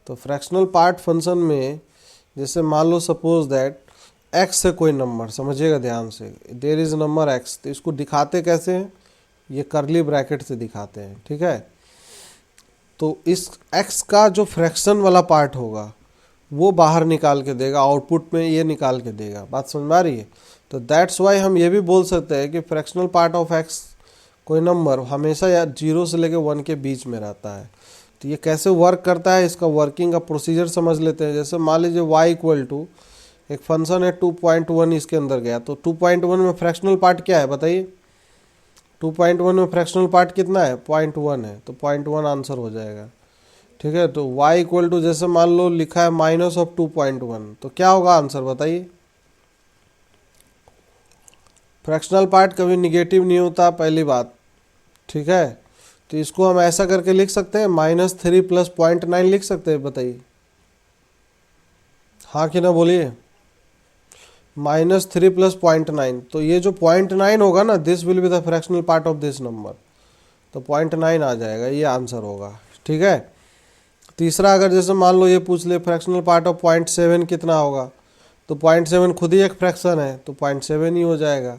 तो फ्रैक्शनल पार्ट फंक्शन में जैसे मान लो सपोज दैट x से कोई नंबर, समझिएगा ध्यान से, देयर इज नंबर x, तो इसको दिखाते कैसे हैं? ये करली ब्रैकेट से दिखाते हैं, ठीक है। तो इस x का जो फ्रैक्शन वाला पार्ट होगा वो बाहर निकाल के देगा, आउटपुट में ये निकाल के देगा। बात समझ में आ रही है? तो दैट्स वाई हम ये भी बोल सकते हैं कि फ्रैक्शनल पार्ट ऑफ x कोई नंबर हमेशा या 0 से लेकर 1 के बीच में रहता है। तो ये कैसे वर्क करता है, इसका वर्किंग का प्रोसीजर समझ लेते हैं। जैसे मान लीजिए y इक्वल टू एक फंक्शन है 2.1 इसके अंदर गया, तो 2.1 में फ्रैक्शनल पार्ट क्या है बताइए? 2.1 में फ्रैक्शनल पार्ट कितना है? 0.1 है, तो 0.1 आंसर हो जाएगा। ठीक है, तो y इक्वल टू जैसे मान लो लिखा है माइनस ऑफ 2.1, तो क्या होगा आंसर बताइए? फ्रैक्शनल पार्ट कभी निगेटिव नहीं होता, पहली बात। ठीक है, तो इसको हम ऐसा करके लिख सकते हैं, -3 प्लस 0.9 लिख सकते हैं, बताइए हाँ कि ना, बोलिए। -3 प्लस 0.9, तो ये जो 0.9 होगा ना, this will be the fractional part of this number, तो 0.9 आ जाएगा, ये आंसर होगा। ठीक है, तीसरा अगर जैसे मान लो ये पूछ ले फ्रैक्शनल पार्ट ऑफ 0.7 कितना होगा, तो 0.7 खुद ही एक फ्रैक्शन है, तो 0.7 ही हो जाएगा।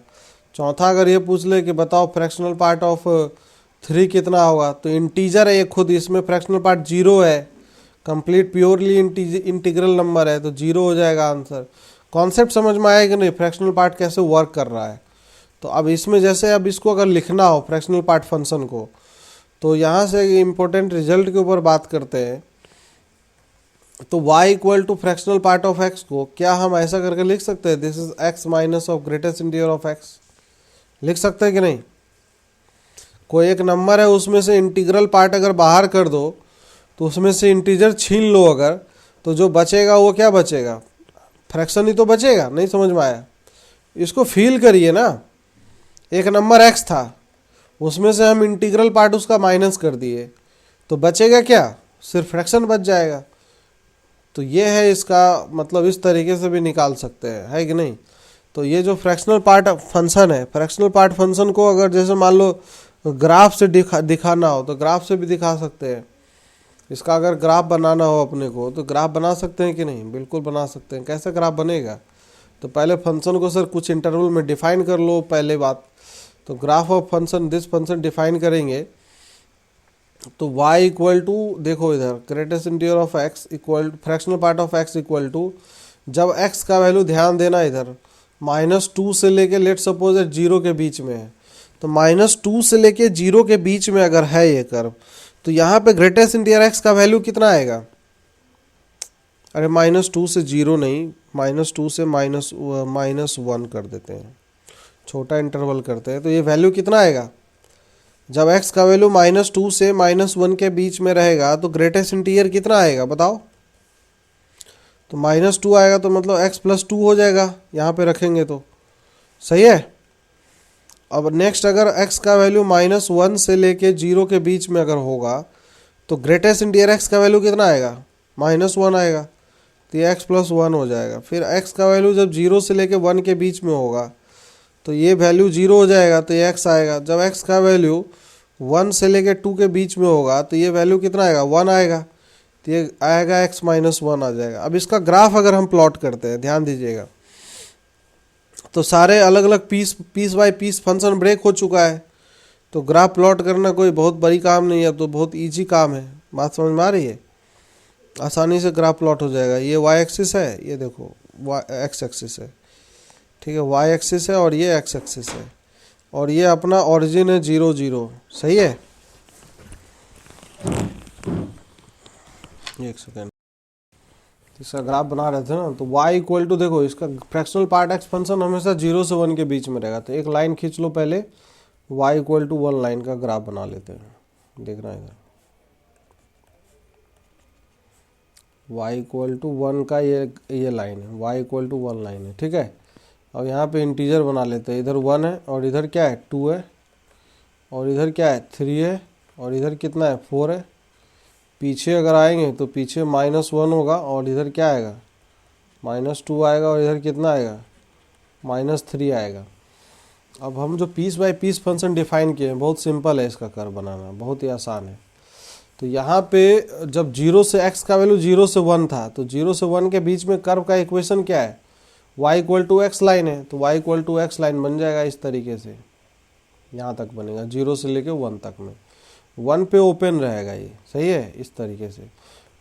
चौथा अगर ये पूछ ले कि बताओ फ्रैक्शनल पार्ट ऑफ 3 कितना होगा, तो इंटीजर है ये खुद, इसमें फ्रैक्शनल पार्ट 0 है, कंप्लीट प्योरली इंटीग्रल नंबर है, तो 0 हो जाएगा आंसर। कॉन्सेप्ट समझ में आया कि नहीं, फ्रैक्शनल पार्ट कैसे वर्क कर रहा है? तो अब इसमें जैसे अब इसको अगर लिखना हो फ्रैक्शनल पार्ट फंक्शन को, तो यहाँ से इम्पोर्टेंट रिजल्ट के ऊपर बात करते हैं। तो y equal to fractional part of x को क्या हम ऐसा करके लिख सकते हैं, this is x minus of greatest integer of x, लिख सकते हैं कि नहीं? कोई एक नंबर है, उसमें से इंटीग्रल पार्ट अगर बाहर कर दो, तो उसमें से इंटीजर छीन लो अगर, तो जो बचेगा वो क्या बचेगा? फ्रैक्शन ही तो बचेगा। नहीं समझ में आया? इसको फील करिए ना, एक नंबर x था, उसमें से हम इंटीग्रल पार्ट उसका माइनस कर दिए, तो बचेगा क्या? सिर्फ फ्रैक्शन बच जाएगा। तो ये है इसका मतलब, इस तरीके से भी निकाल सकते हैं, है कि नहीं? तो ये जो फ्रैक्शनल पार्ट फंक्शन है, फ्रैक्शनल पार्ट फंक्शन को अगर जैसे मान लो ग्राफ से दिखाना हो, तो ग्राफ से भी दिखा सकते हैं। इसका अगर ग्राफ बनाना हो अपने को, तो ग्राफ बना सकते हैं कि नहीं? बिल्कुल बना सकते हैं। कैसे ग्राफ बनेगा? तो पहले फंक्शन को सर कुछ इंटरवल में डिफाइन कर लो, पहले बात। तो graph of function, this function define करेंगे, तो y इक्वल टू, देखो इधर greatest integer of x equal fractional part of x equal to, जब x का वैल्यू ध्यान देना इधर -2 से लेके लेट सपोज 0 के बीच में है, तो -2 से लेके 0 के बीच में अगर है ये कर्व, तो यहाँ पे ग्रेटेस्ट इंटीजर x का वैल्यू कितना आएगा? अरे -2 से 0 नहीं, -2 से -1 कर देते हैं, छोटा इंटरवल करते हैं, तो ये वैल्यू कितना आएगा? जब x का वैल्यू -2 से -1 के बीच में रहेगा, तो ग्रेटेस्ट इंटीजर कितना आएगा बताओ? तो -2 आएगा, तो मतलब x + 2 हो जाएगा, यहाँ पे रखेंगे तो सही है। अब नेक्स्ट अगर x का वैल्यू -1 से लेके 0 के बीच में अगर होगा, तो ग्रेटेस्ट इंटीजर x का वैल्यू कितना आएगा? -1 आएगा, तो ये x + 1 हो जाएगा। फिर x का वैल्यू जब 0 से लेके 1 के बीच में होगा, तो ये वैल्यू 0 हो जाएगा, तो ये x आएगा। जब x का वैल्यू 1 से लेके 2 के बीच में होगा, तो ये वैल्यू कितना आएगा? 1 आएगा, तो ये आएगा x - 1 आ जाएगा। अब इसका ग्राफ अगर हम प्लॉट करते हैं, ध्यान दीजिएगा, तो सारे अलग अलग piece by piece function break हो चुका है, तो ग्राफ प्लॉट करना कोई बहुत बड़ी काम नहीं है, तो बहुत ईजी काम है। बात समझ में आ रही है? आसानी से ग्राफ प्लॉट हो जाएगा। ये y एक्सिस है, ये देखो x एक्सिस है, ठीक है, y एक्सिस है, और ये x एक्सिस है, और ये अपना ओरिजिन है 0 0, सही है। एक सेकेंड, इसका ग्राफ बना रहे थे ना, तो y इक्वल टू, देखो इसका फ्रैक्शनल पार्ट x फंक्शन हमेशा 0 से 1 के बीच में रहेगा, तो एक लाइन खींच लो पहले, y इक्वल टू 1 लाइन का ग्राफ बना लेते हैं। देखना इधर, y इक्वल टू 1 का ये लाइन है, y इक्वल टू 1 लाइन है, ठीक है। अब यहाँ पे इंटीजर बना लेते हैं, इधर 1 है, और इधर क्या है? 2 है, और इधर क्या है? 3 है, और इधर कितना है? 4 है। पीछे अगर आएंगे तो पीछे -1 होगा, और इधर क्या आएगा? -2 आएगा, और इधर कितना आएगा? -3 आएगा। अब हम जो piece by piece function define किए हैं, बहुत सिंपल है इसका कर्व बनाना, बहुत ही आसान है। तो यहाँ पे जब 0 से x का वैल्यू 0 से 1 था, तो 0 से 1 के बीच में कर्व का इक्वेशन क्या है? y equal to x line है, तो y equal to x line बन जाएगा इस तरीके से, यहाँ तक बनेगा 0 से लेके 1 तक में, 1 पे ओपन रहेगा ये, सही है, इस तरीके से।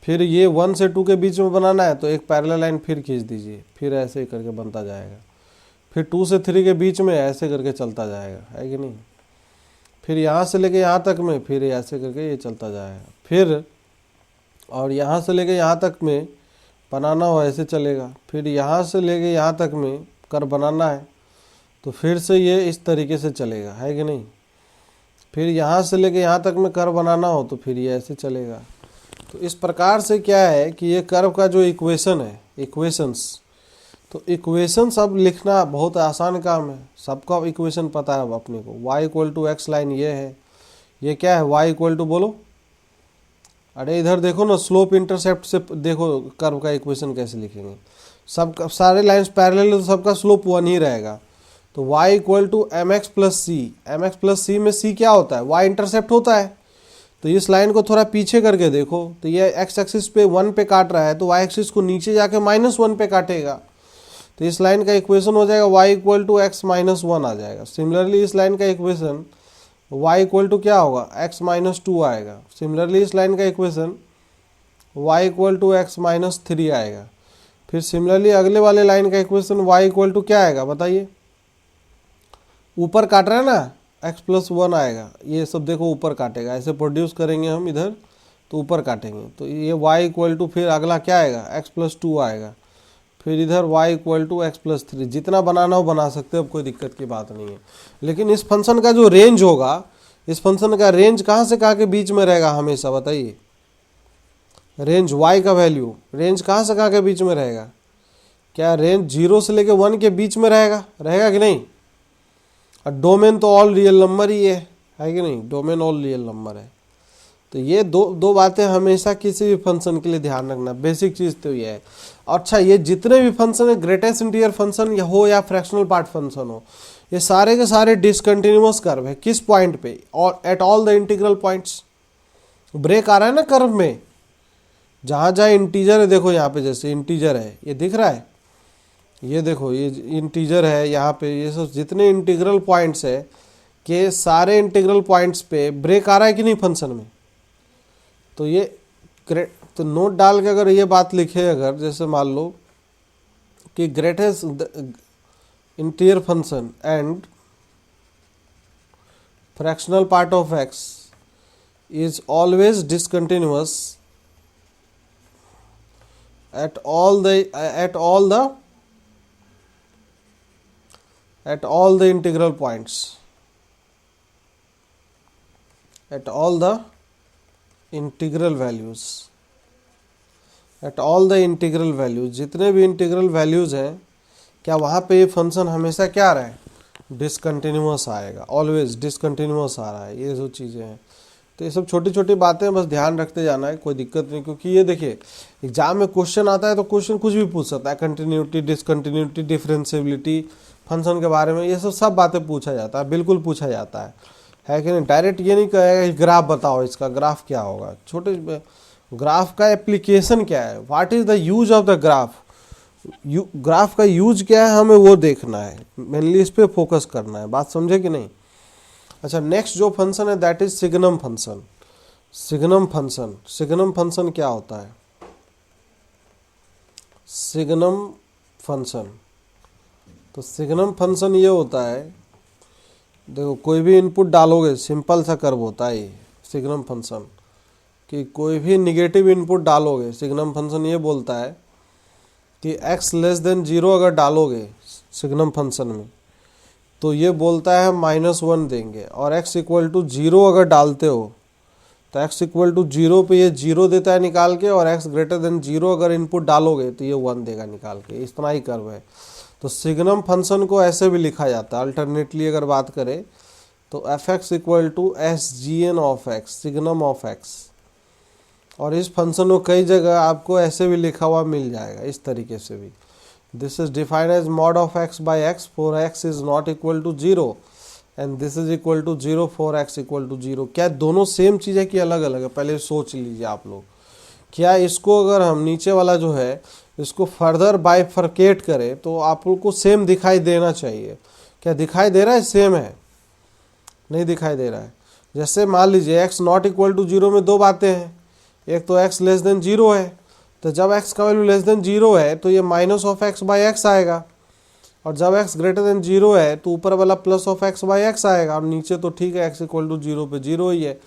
फिर ये 1 से 2 के बीच में बनाना है, तो एक पैरेलल लाइन फिर खींच दीजिए, फिर ऐसे ही करके बनता जाएगा। फिर 2 से 3 के बीच में ऐसे करके चलता जाएगा, है कि नहीं। फिर यहाँ से लेके यहाँ तक में फिर ऐसे करके ये चलता जाएगा। फिर और यहाँ से लेके यहाँ तक में बनाना हो ऐसे चलेगा। फिर यहाँ से लेके यहाँ तक में कर्व बनाना है तो फिर से ये इस तरीके से चलेगा, है कि नहीं। फिर यहाँ से लेके यहाँ तक में कर्व बनाना हो तो फिर ये ऐसे चलेगा। तो इस प्रकार से क्या है कि ये कर्व का जो इक्वेशन है, इक्वेशंस, तो इक्वेशंस अब लिखना बहुत आसान काम है। सबका इक्वेशन पता है अब अपने को। y equal to x line ये है, ये क्या है y इक्वल टू, बोलो, अरे इधर देखो ना, स्लोप इंटरसेप्ट से देखो कर्व का इक्वेशन कैसे लिखेंगे। सब सारे लाइंस पैरेलल है तो सबका स्लोप 1 ही रहेगा। तो y equal to m x plus c, m x plus c में c क्या होता है, y इंटरसेप्ट होता है। तो इस लाइन को थोड़ा पीछे करके देखो तो ये x एक्सिस पे 1 पे काट रहा है तो y एक्सिस को नीचे जाके -1 पे काटेगा। तो इस लाइन का इक्वेशन हो जाएगा y equal to x minus 1 आ जाएगा। सिमिलरली इस लाइन का इक्वेशन y इक्वल टू क्या होगा, x माइनस 2 आएगा। सिमिलरली इस लाइन का equation y equal to x minus 3 आएगा। फिर सिमिलरली अगले वाले लाइन का इक्वेशन y इक्वल टू क्या आएगा बताइए, ऊपर काट रहा है ना, x प्लस 1 आएगा। ये सब देखो ऊपर काटेगा, ऐसे प्रोड्यूस करेंगे हम इधर तो ऊपर काटेंगे। तो ये y इक्वल टू फिर अगला क्या आएगा, x प्लस 2 आएगा। फिर इधर y equal to x plus 3, जितना बनाना हो बना सकते हो, अब कोई दिक्कत की बात नहीं है। लेकिन इस फंक्शन का जो रेंज होगा, इस फंक्शन का रेंज कहाँ से कहाँ के बीच में रहेगा हमेशा बताइए, रेंज y का वैल्यू रेंज कहाँ से कहाँ के बीच में रहेगा, क्या रेंज 0 से लेके 1 के बीच में रहेगा, रहेगा कि नहीं। और डोमेन तो ऑल रियल नंबर ही है कि नहीं, डोमेन ऑल रियल नंबर है। तो ये दो बातें हमेशा किसी भी फंक्शन के लिए ध्यान रखना, बेसिक चीज़ तो ये है। अच्छा, ये जितने भी फंक्शन है, ग्रेटेस्ट इंटीजर फंक्शन हो या फ्रैक्शनल पार्ट फंक्शन हो, ये सारे के सारे डिसकंटिन्यूअस कर्व है। किस पॉइंट पे, और at all the integral points. Break आ रहा है ना कर्व में, जहाँ जहाँ इंटीजर है, देखो यहाँ पे जैसे इंटीजर है, ये दिख रहा है, ये देखो ये इंटीजर है यहाँ पे, ये सब जितने इंटीग्रल पॉइंट्स है के सारे इंटीग्रल पॉइंट्स पे ब्रेक आ रहा है कि नहीं फंक्शन में। तो ये तो नोट डाल के अगर ये बात लिखे, अगर जैसे मान लो कि greatest interior function and fractional part of x is always discontinuous at all the integral points, at all the integral values, at all the integral values, जितने भी इंटीग्रल वैल्यूज हैं, क्या वहाँ पे ये फंक्शन हमेशा क्या आ रहा है, डिसकंटिन्यूअस आएगा, ऑलवेज डिसकंटिन्यूअस आ रहा है। ये जो चीज़ें हैं, तो ये सब छोटी छोटी बातें बस ध्यान रखते जाना है, कोई दिक्कत नहीं। क्योंकि ये देखिए एग्जाम में क्वेश्चन आता है तो क्वेश्चन कुछ भी पूछ सकता है, कंटिन्यूटी, डिसकंटिन्यूटी, डिफरेंशिएबिलिटी, फंक्शन के बारे में, ये सब बातें पूछा जाता है, बिल्कुल पूछा जाता है कि नहीं। डायरेक्ट ये नहीं कहेगा कि ग्राफ बताओ, इसका ग्राफ क्या होगा, छोटे ग्राफ का एप्लीकेशन क्या है, what is the use of the graph, graph का यूज क्या है, हमें वो देखना है, मेनली इस पे फोकस करना है। बात समझे कि नहीं। अच्छा, नेक्स्ट जो फंक्शन है that is signum function. Signum function, signum function क्या होता है, सिग्नम फंक्शन, तो सिग्नम फंक्शन ये होता है, देखो कोई भी इनपुट डालोगे, सिंपल सा कर्व होता है ये सिग्नम फंक्शन, कि कोई भी निगेटिव इनपुट डालोगे, सिग्नम फंक्शन ये बोलता है कि x लेस देन 0 अगर डालोगे सिग्नम फंक्शन में तो ये बोलता है -1 देंगे, और x इक्वल टू 0 अगर डालते हो तो x इक्वल टू 0 पे ये 0 देता है निकाल के, और x ग्रेटर देन 0 अगर इनपुट डालोगे तो ये 1 देगा निकाल के। इतना ही कर्व है। तो सिग्नम फंक्शन को ऐसे भी लिखा जाता है, अल्टरनेटली अगर बात करें तो fx equal to SGN of x, signum of x। और इस फंक्शन को कई जगह आपको ऐसे भी लिखा हुआ मिल जाएगा, इस तरीके से भी, this is defined as mod of x by x for x is not equal to 0 and this is equal to 0 for x equal to 0। क्या दोनों सेम चीज़ है कि अलग अलग है, पहले सोच लीजिए आप लोग। क्या इसको अगर हम नीचे वाला जो है इसको फर्दर बाइफरकेट करें तो आप लोग को सेम दिखाई देना चाहिए। क्या दिखाई दे रहा है, सेम है, नहीं दिखाई दे रहा है। जैसे मान लीजिए x नॉट इक्वल टू 0 में दो बातें हैं, एक तो x लेस देन 0 है, तो जब x का वैल्यू लेस देन 0 है तो ये minus of x by x आएगा, और जब x ग्रेटर देन 0 है तो ऊपर वाला plus of x by x आएगा, और नीचे तो ठीक है x इक्वल टू 0 पे 0 ही है।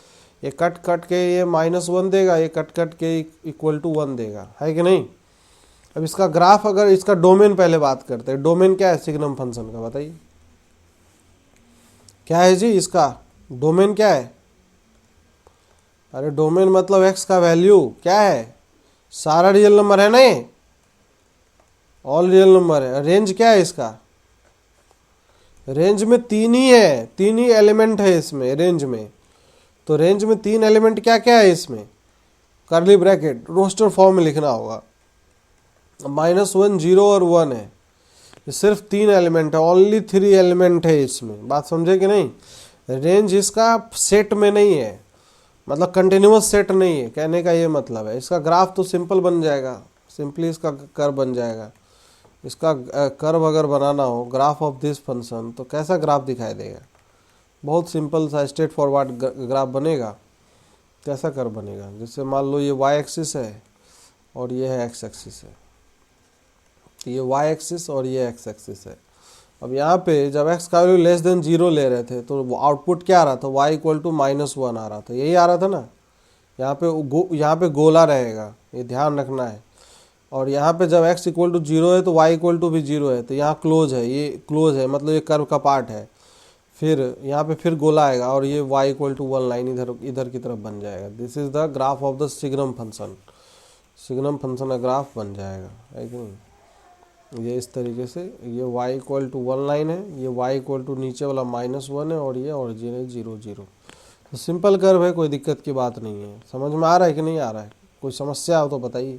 ये कट के ये -1 देगा, ये कट के इक्वल टू 1 देगा, है कि नहीं। अब इसका ग्राफ, अगर इसका डोमेन पहले बात करते हैं, डोमेन क्या है सिग्नम फंक्शन का, बताइए क्या है जी इसका डोमेन क्या है? अरे डोमेन मतलब एक्स का वैल्यू क्या है, सारा रियल नंबर है ना, ये ऑल रियल नंबर है। रेंज क्या है इसका, रेंज में तीन ही है, तीन ही एलिमेंट है इसमें रेंज में। तो रेंज में तीन एलिमेंट क्या क्या है इसमें, कर्ली ब्रैकेट रोस्टर फॉर्म में लिखना होगा, -1 0 और 1 है, ये सिर्फ तीन एलिमेंट है, ओनली 3 एलिमेंट है इसमें, बात समझे कि नहीं। रेंज इसका सेट में नहीं है, मतलब कंटिन्यूअस सेट नहीं है, कहने का ये मतलब है। इसका ग्राफ तो सिंपल बन जाएगा, सिंपली इसका कर्व बन जाएगा। इसका कर्व अगर बनाना हो, ग्राफ ऑफ दिस फंक्शन, तो कैसा ग्राफ दिखाई देगा, बहुत सिंपल सा स्ट्रेट फॉरवर्ड ग्राफ बनेगा। कैसा कर्व बनेगा, जैसे मान लो ये वाई एक्सिस है और ये है एक्स एक्सिस है, ये वाई एक्सिस और ये एक्स एक्सिस है। अब यहाँ पे जब x का वैल्यू लेस देन 0 ले रहे थे तो आउटपुट क्या आ रहा था, y इक्वल टू -1 आ रहा था, यही आ रहा था ना। यहाँ पे गोला रहेगा, ये ध्यान रखना है। और यहाँ पे जब x इक्वल टू 0 है तो y इक्वल टू भी 0 है, तो यहाँ क्लोज है, ये क्लोज है, मतलब ये कर्व का पार्ट है। फिर यहाँ पे फिर गोला आएगा और ये y इक्वल टू 1 लाइन इधर की तरफ बन जाएगा। This is the graph of the signum function, signum function का ग्राफ बन जाएगा, है कि नहीं। ये इस तरीके से, ये y इक्वल टू 1 लाइन है, ये y इक्वल टू नीचे वाला -1 है और ये ओरिजिन है 0 0। तो सिंपल कर्व है, कोई दिक्कत की बात नहीं है। समझ में आ रहा है कि नहीं आ रहा है, कोई समस्या हो तो बताइए,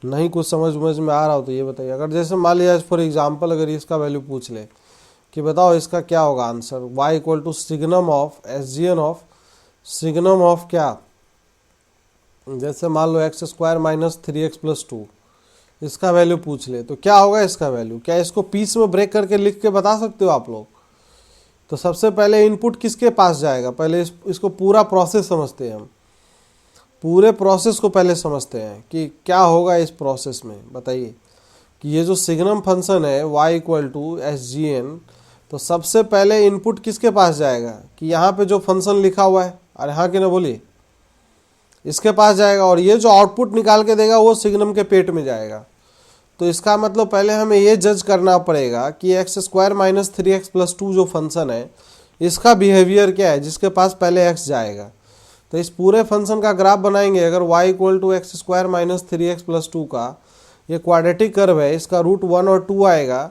नहीं कुछ समझ में आ रहा हो तो ये बताइए। अगर जैसे मान लिया फॉर एग्जांपल, अगर इसका वैल्यू पूछ ले कि बताओ इसका क्या होगा answer, y equal to signum of SGN of signum of क्या, जैसे मान लो x² - 3x + 2, इसका वैल्यू पूछ ले तो क्या होगा इसका वैल्यू। क्या इसको पीस में ब्रेक करके लिख के बता सकते हो आप लोग। तो सबसे पहले इनपुट किसके पास जाएगा, पहले इसको पूरा प्रोसेस समझते हैं हम, पूरे प्रोसेस को पहले समझते हैं कि क्या होगा इस प्रोसेस में। बताइए कि ये जो सिग्नम फंक्शन है y इक्वल टू SGN, तो सबसे पहले इनपुट किसके पास जाएगा, कि यहाँ पे जो फंक्शन लिखा हुआ है, अरे हाँ कि ना बोलिए, इसके पास जाएगा। और ये जो आउटपुट निकाल के देगा वो सिग्नम के पेट में जाएगा। तो इसका मतलब पहले हमें ये जज करना पड़ेगा कि x² - 3x + 2 जो फंक्शन है, इसका बिहेवियर क्या है, जिसके पास पहले x जाएगा। तो इस पूरे फंक्शन का ग्राफ बनाएंगे। अगर y equal to x² - 3x + 2 का ये क्वाड्रेटिक कर्व है, इसका रूट 1 और 2 आएगा,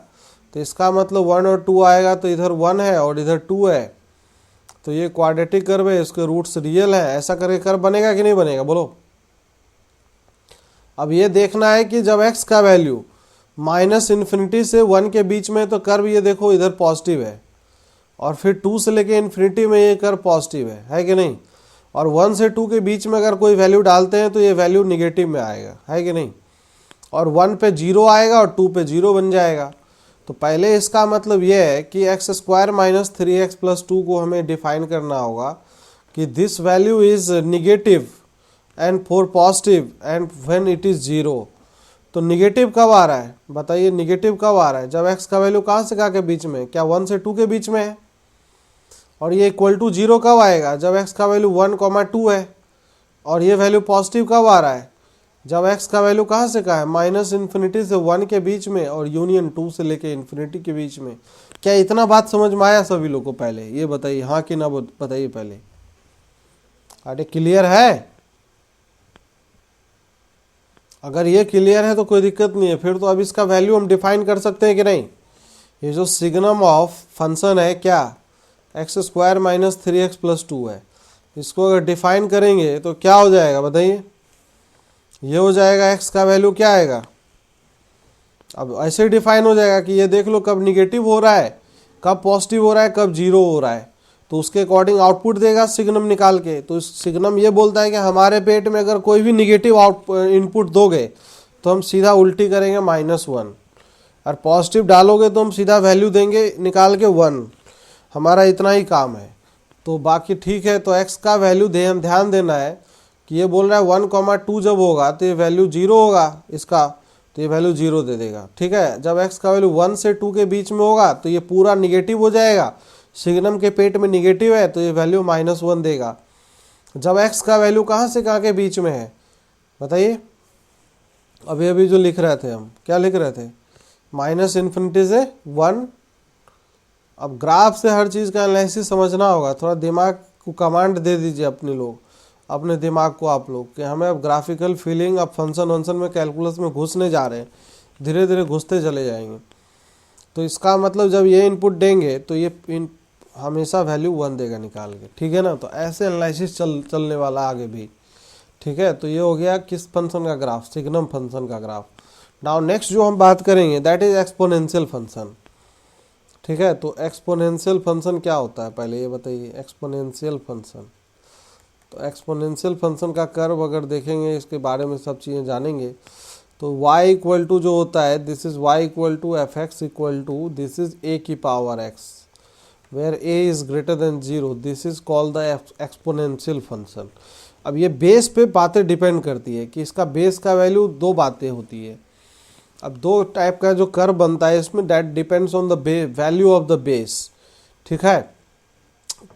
तो इसका मतलब 1 और 2 आएगा, तो इधर 1 है और इधर 2 है, तो ये क्वाड्रेटिक कर्व है, इसके रूट्स रियल है। ऐसा करके कर्व बनेगा कि नहीं बनेगा, बोलो। अब ये देखना है कि जब x का वैल्यू -∞ से 1 के बीच में, तो कर्व ये देखो इधर पॉजिटिव है, और फिर 2 से लेके इन्फिनिटी में ये कर्व पॉजिटिव है कि नहीं। और 1 से 2 के बीच में अगर कोई वैल्यू डालते हैं तो ये वैल्यू निगेटिव में आएगा, है कि नहीं। और 1 पे 0 आएगा और 2 पे 0 बन जाएगा। तो पहले इसका मतलब ये है कि x² - 3x + 2 को हमें डिफाइन करना होगा कि this value is negative and for positive and when it is 0। तो निगेटिव कब आ रहा है, बताइए निगेटिव कब आ रहा है, जब x का वैल्यू कहाँ से कहाँ के बीच में, क्या 1 से 2 के बीच में है। और ये इक्वल टू 0 कब आएगा, जब x का वैल्यू 1, 2 है। और ये वैल्यू पॉजिटिव कब आ रहा है, जब x का वैल्यू कहाँ से कहाँ है, -∞ से 1 के बीच में और यूनियन 2 से लेके इन्फिनिटी के बीच में। क्या इतना बात समझ में आया सभी लोग को, पहले ये बताइए हाँ कि ना बताइए पहले। अरे क्लियर है, अगर ये क्लियर है तो कोई दिक्कत नहीं है। फिर तो अब इसका वैल्यू हम डिफाइन कर सकते हैं कि नहीं। ये जो सिग्नम ऑफ फंक्शन है क्या, x² - 3x + 2 है, इसको अगर डिफाइन करेंगे तो क्या हो जाएगा बताइए। ये हो जाएगा x का वैल्यू क्या आएगा, अब ऐसे डिफाइन हो जाएगा कि ये देख लो कब निगेटिव हो रहा है, कब पॉजिटिव हो रहा है, कब 0 हो रहा है, तो उसके अकॉर्डिंग आउटपुट देगा सिग्नम निकाल के। तो सिग्नम ये बोलता है कि हमारे पेट में अगर कोई भी निगेटिव इनपुट दोगे तो हम सीधा उल्टी करेंगे -1, और पॉजिटिव डालोगे तो हम सीधा वैल्यू देंगे निकाल के 1। हमारा इतना ही काम है। तो बाकी ठीक है। तो x का वैल्यू ध्यान देना है कि ये बोल रहा है 1, 2 जब होगा तो ये वैल्यू 0 होगा इसका, तो ये वैल्यू 0 दे देगा, ठीक है। जब x का वैल्यू 1 से 2 के बीच में होगा तो ये पूरा निगेटिव हो जाएगा, सिग्नम के पेट में निगेटिव है तो ये वैल्यू -1 देगा। जब x का वैल्यू कहाँ से कहाँ के बीच में है बताइए, अभी अभी जो लिख रहे थे हम, क्या लिख रहे थे, माइनस इन्फिनिटी से 1। अब ग्राफ से हर चीज़ का एनालिसिस समझना होगा, थोड़ा दिमाग को कमांड दे दीजिए अपने लोग, अपने दिमाग को आप लोग, कि हमें अब ग्राफिकल फीलिंग, अब फंक्शन वंक्शन में कैलकुलस में घुसने जा रहे हैं, धीरे धीरे घुसते चले जाएंगे। तो इसका मतलब जब ये इनपुट देंगे तो ये हमेशा वैल्यू 1 देगा निकाल के, ठीक है ना। तो ऐसे एनालिसिस चलने वाला आगे भी, ठीक है। तो ये हो गया किस फंक्शन का ग्राफ, सिग्नम फंक्शन का ग्राफ। नाउ नेक्स्ट जो हम बात करेंगे दैट इज एक्सपोनेंशियल फंक्शन, ठीक है। तो एक्सपोनेंशियल फंक्शन क्या होता है पहले ये बताइए, एक्सपोनेंशियल फंक्शन। तो एक्सपोनेंशियल फंक्शन का कर्व अगर देखेंगे, इसके बारे में सब चीज़ें जानेंगे, तो y इक्वल टू जो होता है, this is y equal to f x equal to this is a की power x, where a is greater than 0, this is called the exponential function. अब ये बेस पे बातें डिपेंड करती है कि इसका बेस का वैल्यू, दो बातें होती है। अब दो टाइप का जो कर्व बनता है इसमें, that depends on the value of the base, ठीक है।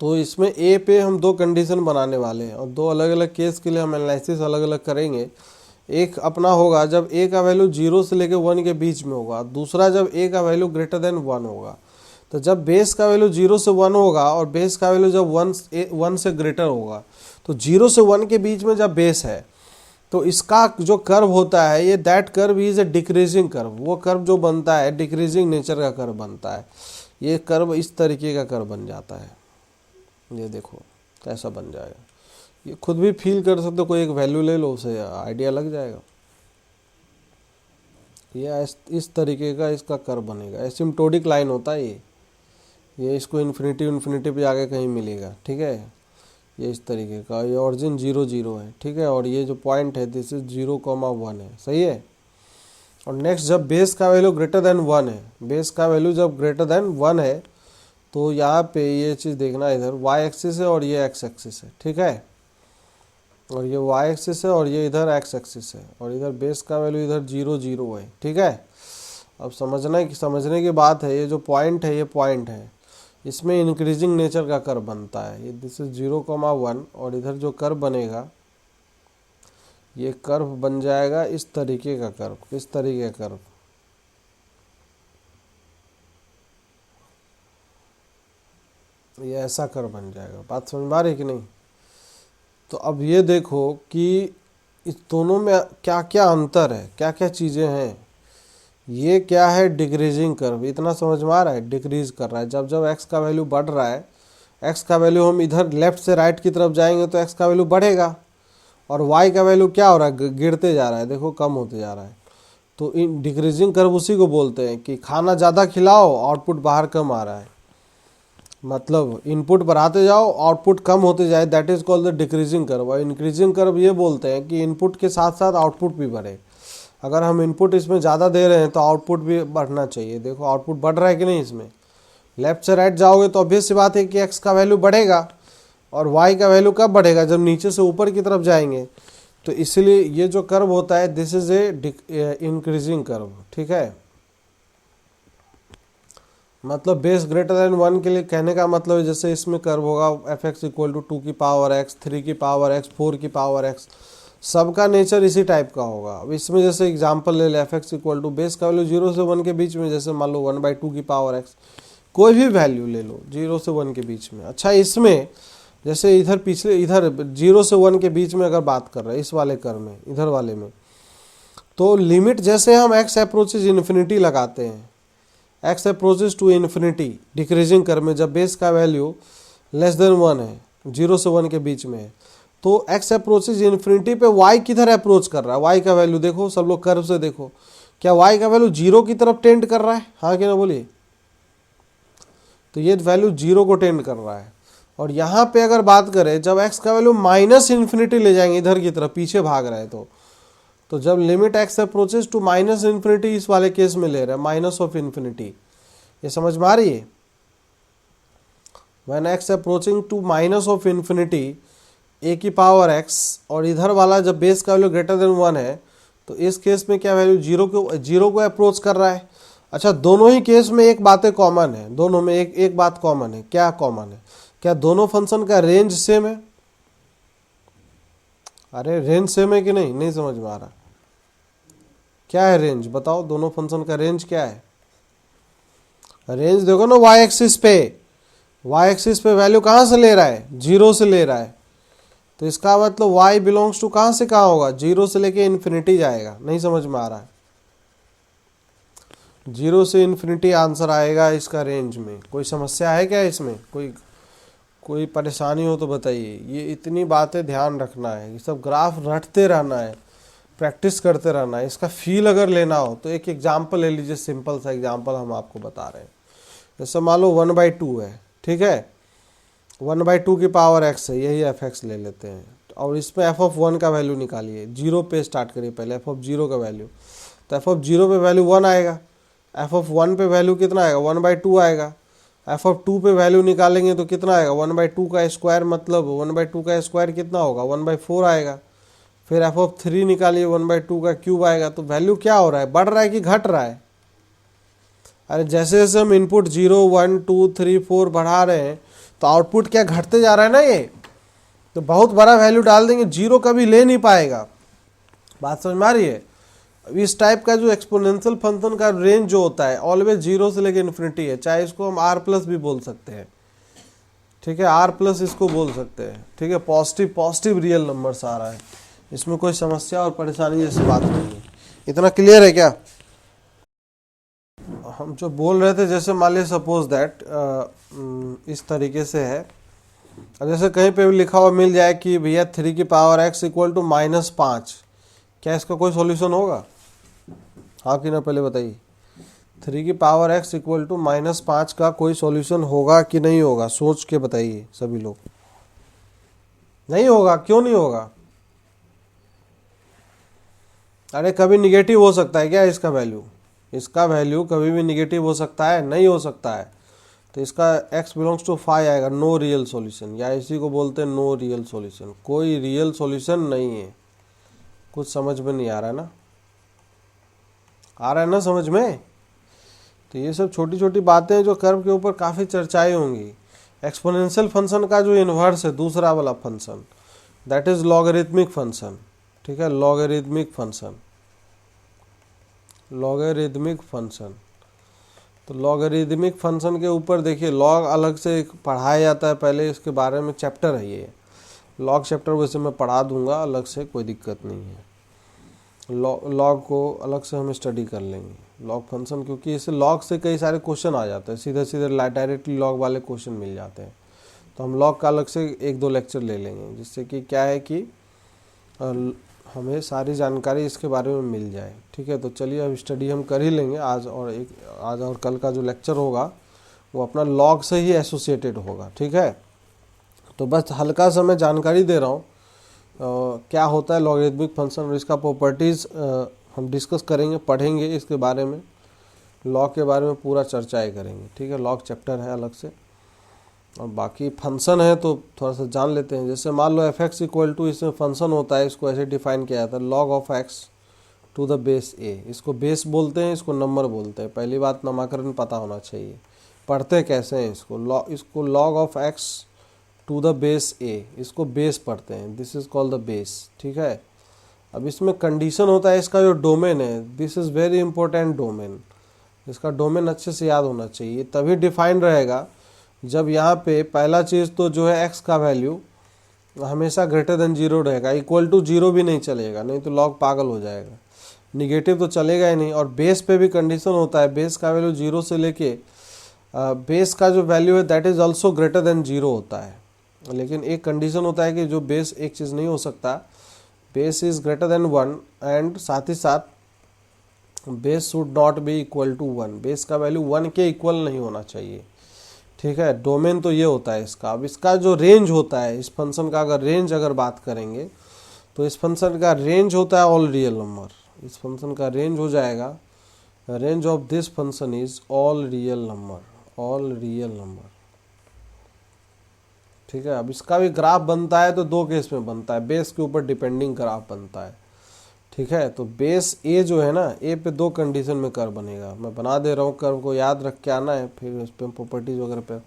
तो इसमें ए पे हम दो कंडीशन बनाने वाले हैं और दो अलग अलग केस के लिए हम एनालिसिस अलग अलग करेंगे। एक अपना होगा जब ए का वैल्यू 0 से लेकर 1 के बीच में होगा, दूसरा जब ए का वैल्यू ग्रेटर देन 1 होगा। तो जब बेस का वैल्यू 0 से 1 होगा और बेस का वैल्यू जब 1 से ग्रेटर होगा, तो 0 से 1 के बीच में जब बेस है, तो इसका जो कर्व होता है ये, that curve is a decreasing curve. वो कर्व जो बनता है डिक्रीजिंग नेचर का कर्व बनता है। ये कर्व इस तरीके का कर्व बन जाता है, ये देखो कैसा बन जाएगा। ये खुद भी फील कर सकते हो, कोई एक वैल्यू ले लो, उसे आइडिया लग जाएगा। ये इस तरीके का इसका कर्व बनेगा, एसिम्प्टोटिक लाइन होता है ये इसको इन्फिनिटी पे आगे कहीं मिलेगा, ठीक है। ये इस तरीके का, ये ऑरिजिन 0 0 है, ठीक है। और ये जो पॉइंट है दिस इज 0,1 है, सही है। और नेक्स्ट जब बेस का वैल्यू ग्रेटर देन 1 है, बेस का वैल्यू जब ग्रेटर देन 1 है, तो यहाँ पे ये चीज़ देखना, इधर y एक्सिस है और ये x एक्सिस है, ठीक है। और ये y एक्सिस है और ये इधर x एक्सिस है, और इधर बेस का वैल्यू इधर 0 0 है, ठीक है। अब समझने की बात है, ये जो पॉइंट है, ये पॉइंट है, इसमें इंक्रीजिंग नेचर का कर्व बनता है। ये दिस इज 0,1 और इधर जो कर्व बनेगा, ये कर्व बन जाएगा इस तरीके का कर्व, किस तरीके का कर्व, ये ऐसा कर्व बन जाएगा। बात समझ में आ रही है कि नहीं। तो अब ये देखो कि इस दोनों में क्या क्या अंतर है, क्या क्या चीज़ें हैं। ये क्या है, डिक्रीजिंग कर्व, इतना समझ में आ रहा है, डिक्रीज कर रहा है। जब जब x का वैल्यू बढ़ रहा है, x का वैल्यू हम इधर लेफ्ट से राइट की तरफ जाएंगे तो x का वैल्यू बढ़ेगा, और y का वैल्यू क्या हो रहा है, गिरते जा रहा है, देखो कम होते जा रहा है। तो इन डिक्रीजिंग कर्व उसी को बोलते हैं कि खाना ज़्यादा खिलाओ, आउटपुट बाहर कम आ रहा है, मतलब इनपुट बढ़ाते जाओ, आउटपुट कम होते जाए, that is called the decreasing curve. और इंक्रीजिंग कर्व ये बोलते हैं कि इनपुट के साथ साथ आउटपुट भी बढ़े। अगर हम इनपुट इसमें ज़्यादा दे रहे हैं तो आउटपुट भी बढ़ना चाहिए। देखो आउटपुट बढ़ रहा है कि नहीं, इसमें लेफ्ट से राइट जाओगे तो ऑब्वियस सी बात है कि x का वैल्यू बढ़ेगा, और y का वैल्यू कब बढ़ेगा, जब नीचे से ऊपर की तरफ जाएंगे। तो इसलिए ये जो कर्व होता है this is a increasing curve, ठीक है। मतलब बेस ग्रेटर देन 1 के लिए कहने का मतलब है, जैसे इसमें कर्व होगा एफ एक्स इक्वल टू 2 की पावर x, 3 की पावर x, 4 की पावर x, सबका नेचर इसी टाइप का होगा। अब इसमें जैसे एग्जांपल ले ले, f x equal to base का वैल्यू 0 से 1 के बीच में, जैसे मान लो 1/2 की पावर x, कोई भी वैल्यू ले लो 0 से 1 के बीच में। अच्छा, इसमें जैसे इधर पिछले, इधर 0 से 1 के बीच में अगर बात कर रहे हैं, इस वाले कर्व में, इधर वाले में, तो लिमिट जैसे हम x अप्रोचेज इन्फिनिटी लगाते हैं, x approaches to infinity decreasing curve में, जब बेस का वैल्यू लेस देन 1 है, 0 से 1 के बीच में है, तो x अप्रोचेज इन्फिनिटी पे y किधर अप्रोच कर रहा है, y का वैल्यू देखो, सब लोग कर्व से देखो, क्या y का वैल्यू 0 की तरफ टेंड कर रहा है, हाँ कि ना बोलिए। तो ये वैल्यू 0 को टेंड कर रहा है। और यहाँ पे अगर बात करें, जब x का वैल्यू माइनस इन्फिनिटी ले जाएंगे, इधर की तरफ पीछे भाग रहा है, तो जब limit x approaches to minus infinity, इस वाले केस में ले रहे हैं माइनस ऑफ इन्फिनिटी, ये समझ में आ रही है। When x approaching to minus of infinity a की पावर x, और इधर वाला जब बेस का वैल्यू ग्रेटर देन 1 है, तो इस केस में क्या वैल्यू 0 को अप्रोच कर रहा है। अच्छा, दोनों ही केस में एक बातें कॉमन है, दोनों में एक बात कॉमन है। क्या कॉमन है, क्या दोनों फंक्शन का रेंज सेम है। अरे रेंज सेम है कि नहीं, नहीं समझ में आ रहा। क्या है रेंज, बताओ दोनों फंक्शन का रेंज क्या है। रेंज देखो ना, वाई एक्सिस पे, वाई एक्सिस पे वैल्यू कहाँ से ले रहा है, जीरो से ले रहा है। तो इसका मतलब y बिलोंग्स टू कहाँ से कहाँ होगा, जीरो से लेके इन्फिनिटी जाएगा। नहीं समझ में आ रहा है, जीरो से इन्फिनिटी आंसर आएगा इसका रेंज में। कोई समस्या है क्या इसमें, कोई परेशानी हो तो बताइए। ये इतनी बातें ध्यान रखना है, ये सब ग्राफ रटते रहना है, प्रैक्टिस करते रहना है। इसका फील अगर लेना हो तो एक एग्जाम्पल ले लीजिए, सिंपल सा एग्जाम्पल हम आपको बता रहे हैं। जैसे मान लो 1/2 है, ठीक है, 1/2 की पावर x है, यही एफ एक्स ले लेते हैं। और इसमें एफ ऑफ 1 का वैल्यू निकालिए, जीरो पे स्टार्ट करिए पहले, एफ ऑफ 0 का वैल्यू। तो एफ ऑफ 0 पे वैल्यू 1 आएगा, एफ ऑफ 1 पे वैल्यू कितना आएगा, 1/2 आएगा। एफ ऑफ 2 पे वैल्यू निकालेंगे तो कितना आएगा, 1/2 का स्क्वायर, मतलब 1/2 का स्क्वायर कितना होगा, 1/4 आएगा। फिर एफ ऑफ 3 निकालिए, 1/2 का क्यूब आएगा। तो वैल्यू क्या हो रहा है, बढ़ रहा है कि घट रहा है। अरे जैसे जैसे हम इनपुट 0 1 2 3 4 बढ़ा रहे हैं तो आउटपुट क्या घटते जा रहा है ना ये। तो बहुत बड़ा वैल्यू डाल देंगे, जीरो कभी ले नहीं पाएगा। बात समझ में आ रही है। इस टाइप का जो एक्सपोनेंशियल फंक्शन का रेंज जो होता है ऑलवेज जीरो से लेकर इन्फिनिटी है। चाहे इसको हम आर प्लस भी बोल सकते हैं, ठीक है, आर प्लस इसको बोल सकते हैं, ठीक है। पॉजिटिव रियल नंबर्स आ रहा है, इसमें कोई समस्या और परेशानी जैसी बात नहीं है। इतना क्लियर है क्या। हम जो बोल रहे थे, जैसे मान लीजिए सपोज दैट इस तरीके से है। अब जैसे कहीं पे भी लिखा हुआ मिल जाए कि भैया 3 की पावर x इक्वल टू -5, क्या इसका कोई सॉल्यूशन होगा, हाँ कि ना, पहले बताइए। 3 की पावर x इक्वल टू -5 का कोई सॉल्यूशन होगा कि नहीं होगा, सोच के बताइए सभी लोग। नहीं होगा, क्यों नहीं होगा। अरे कभी निगेटिव हो सकता है क्या इसका वैल्यू, इसका वैल्यू कभी भी निगेटिव हो सकता है, नहीं हो सकता है। तो इसका x बिलोंग्स टू 5 आएगा, नो रियल सॉल्यूशन, या इसी को बोलते हैं नो रियल सॉल्यूशन। कोई रियल सॉल्यूशन नहीं है। कुछ समझ में नहीं आ रहा है ना, आ रहा है ना समझ में। तो ये सब छोटी छोटी बातें जो कर्व के ऊपर काफ़ी चर्चाएं होंगी। एक्सपोनेंशियल फंक्शन का जो इन्वर्स है, दूसरा वाला function, that is logarithmic function, ठीक है, लॉगरिथमिक फंक्शन, लॉगरिथमिक फंक्शन। तो लॉगरिथमिक फंक्शन के ऊपर देखिए, लॉग अलग से पढ़ाया जाता है, पहले इसके बारे में चैप्टर है ये, लॉग चैप्टर वैसे मैं पढ़ा दूंगा अलग से, कोई दिक्कत नहीं है। लॉग को अलग से हम स्टडी कर लेंगे, लॉग फंक्शन, क्योंकि इससे लॉग से कई सारे क्वेश्चन आ जाते हैं, सीधे सीधे डायरेक्टली लॉग वाले क्वेश्चन मिल जाते हैं। तो हम लॉग का अलग से 1-2 लेक्चर ले लेंगे, जिससे कि क्या है कि हमें सारी जानकारी इसके बारे में मिल जाए, ठीक है। तो चलिए अब स्टडी हम कर ही लेंगे आज और कल का जो लेक्चर होगा वो अपना लॉग से ही एसोसिएटेड होगा, ठीक है। तो बस हल्का सा मैं जानकारी दे रहा हूँ क्या होता है लॉगरिथमिक फंक्शन, और इसका प्रॉपर्टीज़ हम डिस्कस करेंगे, पढ़ेंगे इसके बारे में, लॉग के बारे में पूरा चर्चाएँ करेंगे, ठीक है। लॉग चैप्टर है अलग से, और बाकी फंक्शन है तो थोड़ा सा जान लेते हैं। जैसे मान लो एफ एक्स इक्वल टू, इसमें फंक्शन होता है, इसको ऐसे डिफाइन किया जाता है, log of X to the base A. इसको बेस बोलते हैं, इसको नंबर बोलते हैं। पहली बात नामकरण पता होना चाहिए, पढ़ते कैसे हैं इसको log of X to the base A, इसको बेस पढ़ते हैं, this is called the base, ठीक है। अब इसमें कंडीशन होता है, इसका जो डोमेन है, this is very important domain, इसका डोमेन अच्छे से याद होना चाहिए, तभी डिफाइन रहेगा जब यहाँ पे पहला चीज़ तो जो है x का वैल्यू हमेशा ग्रेटर देन 0 रहेगा, इक्वल टू 0 भी नहीं चलेगा, नहीं तो लॉग पागल हो जाएगा, निगेटिव तो चलेगा ही नहीं। और बेस पे भी कंडीशन होता है, बेस का वैल्यू 0 से लेके बेस का जो वैल्यू है that is also greater than 0 होता है। लेकिन एक कंडीशन होता है कि जो बेस एक चीज़ नहीं हो सकता, base is greater than 1 and साथ ही साथ base should not be equal to 1, base का वैल्यू 1 के इक्वल नहीं होना चाहिए, ठीक है। डोमेन तो ये होता है इसका। अब इसका जो रेंज होता है इस फंक्शन का, अगर रेंज अगर बात करेंगे तो इस फंक्शन का रेंज होता है ऑल रियल नंबर। इस फंक्शन का रेंज हो जाएगा, range of this function is all real number, all real number, ठीक है। अब इसका भी ग्राफ बनता है तो 2 केस में बनता है, बेस के ऊपर डिपेंडिंग ग्राफ बनता है, ठीक है। तो बेस ए जो है ना, ए पे 2 कंडीशन में कर्व बनेगा, मैं बना दे रहा हूँ, कर्व को याद रख के आना है, फिर उस पर प्रॉपर्टीज वगैरह पे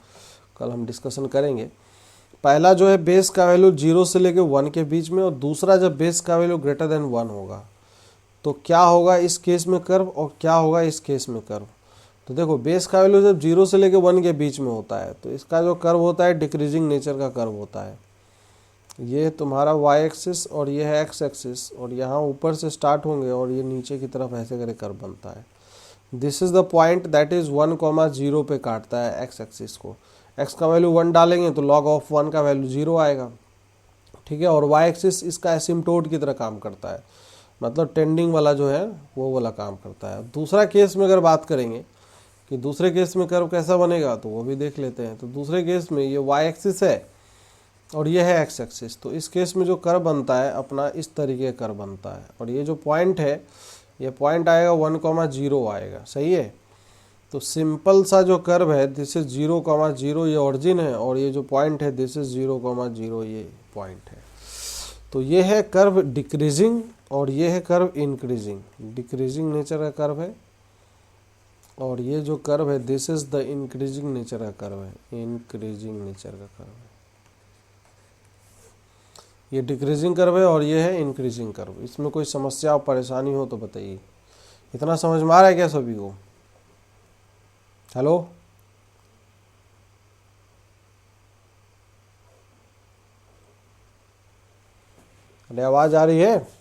कल हम डिस्कशन करेंगे। पहला जो है बेस का वैल्यू 0 से लेके 1 के बीच में, और दूसरा जब बेस का वैल्यू ग्रेटर देन 1 होगा तो क्या होगा इस केस में कर्व और क्या होगा इस केस में कर्व। तो देखो बेस का वैल्यू जब 0 से लेके 1 के बीच में होता है तो इसका जो कर्व होता है डिक्रीजिंग नेचर का कर्व होता है। ये तुम्हारा y एक्सिस और ये है x एक्सिस, और यहाँ ऊपर से स्टार्ट होंगे और ये नीचे की तरफ ऐसे करके कर्व बनता है। This is the point that is 1,0 पे काटता है x एक्सिस को। x का वैल्यू 1 डालेंगे तो log ऑफ 1 का वैल्यू 0 आएगा, ठीक है। और y एक्सिस इसका एसिम्प्टोट की तरह काम करता है, मतलब टेंडिंग वाला जो है वो वाला काम करता है। दूसरा केस में अगर बात करेंगे कि दूसरे केस में कर्व कैसा बनेगा तो वो भी देख लेते हैं। तो दूसरे केस में ये y एक्सिस है और ये है x एक्सिस, तो इस केस में जो कर्व बनता है अपना इस तरीके का कर्व बनता है। और ये जो पॉइंट है ये पॉइंट आएगा 1,0 आएगा, सही है। तो सिंपल सा जो कर्व है दिस इज 0,0 ये ओरिजिन है, और ये जो पॉइंट है दिस इज 0,0 ये पॉइंट है। तो ये है कर्व डिक्रीजिंग और ये है कर्व इंक्रीजिंग। डिक्रीजिंग नेचर का कर्व है और ये जो कर्व है this is the increasing nature का कर्व है, इंक्रीजिंग नेचर का कर्व है। ये डिक्रीजिंग कर्व है और ये है इंक्रीजिंग कर्व। इसमें कोई समस्या और परेशानी हो तो बताइए। इतना समझ में आ रहा है क्या सभी को? हेलो, अरे आवाज आ रही है?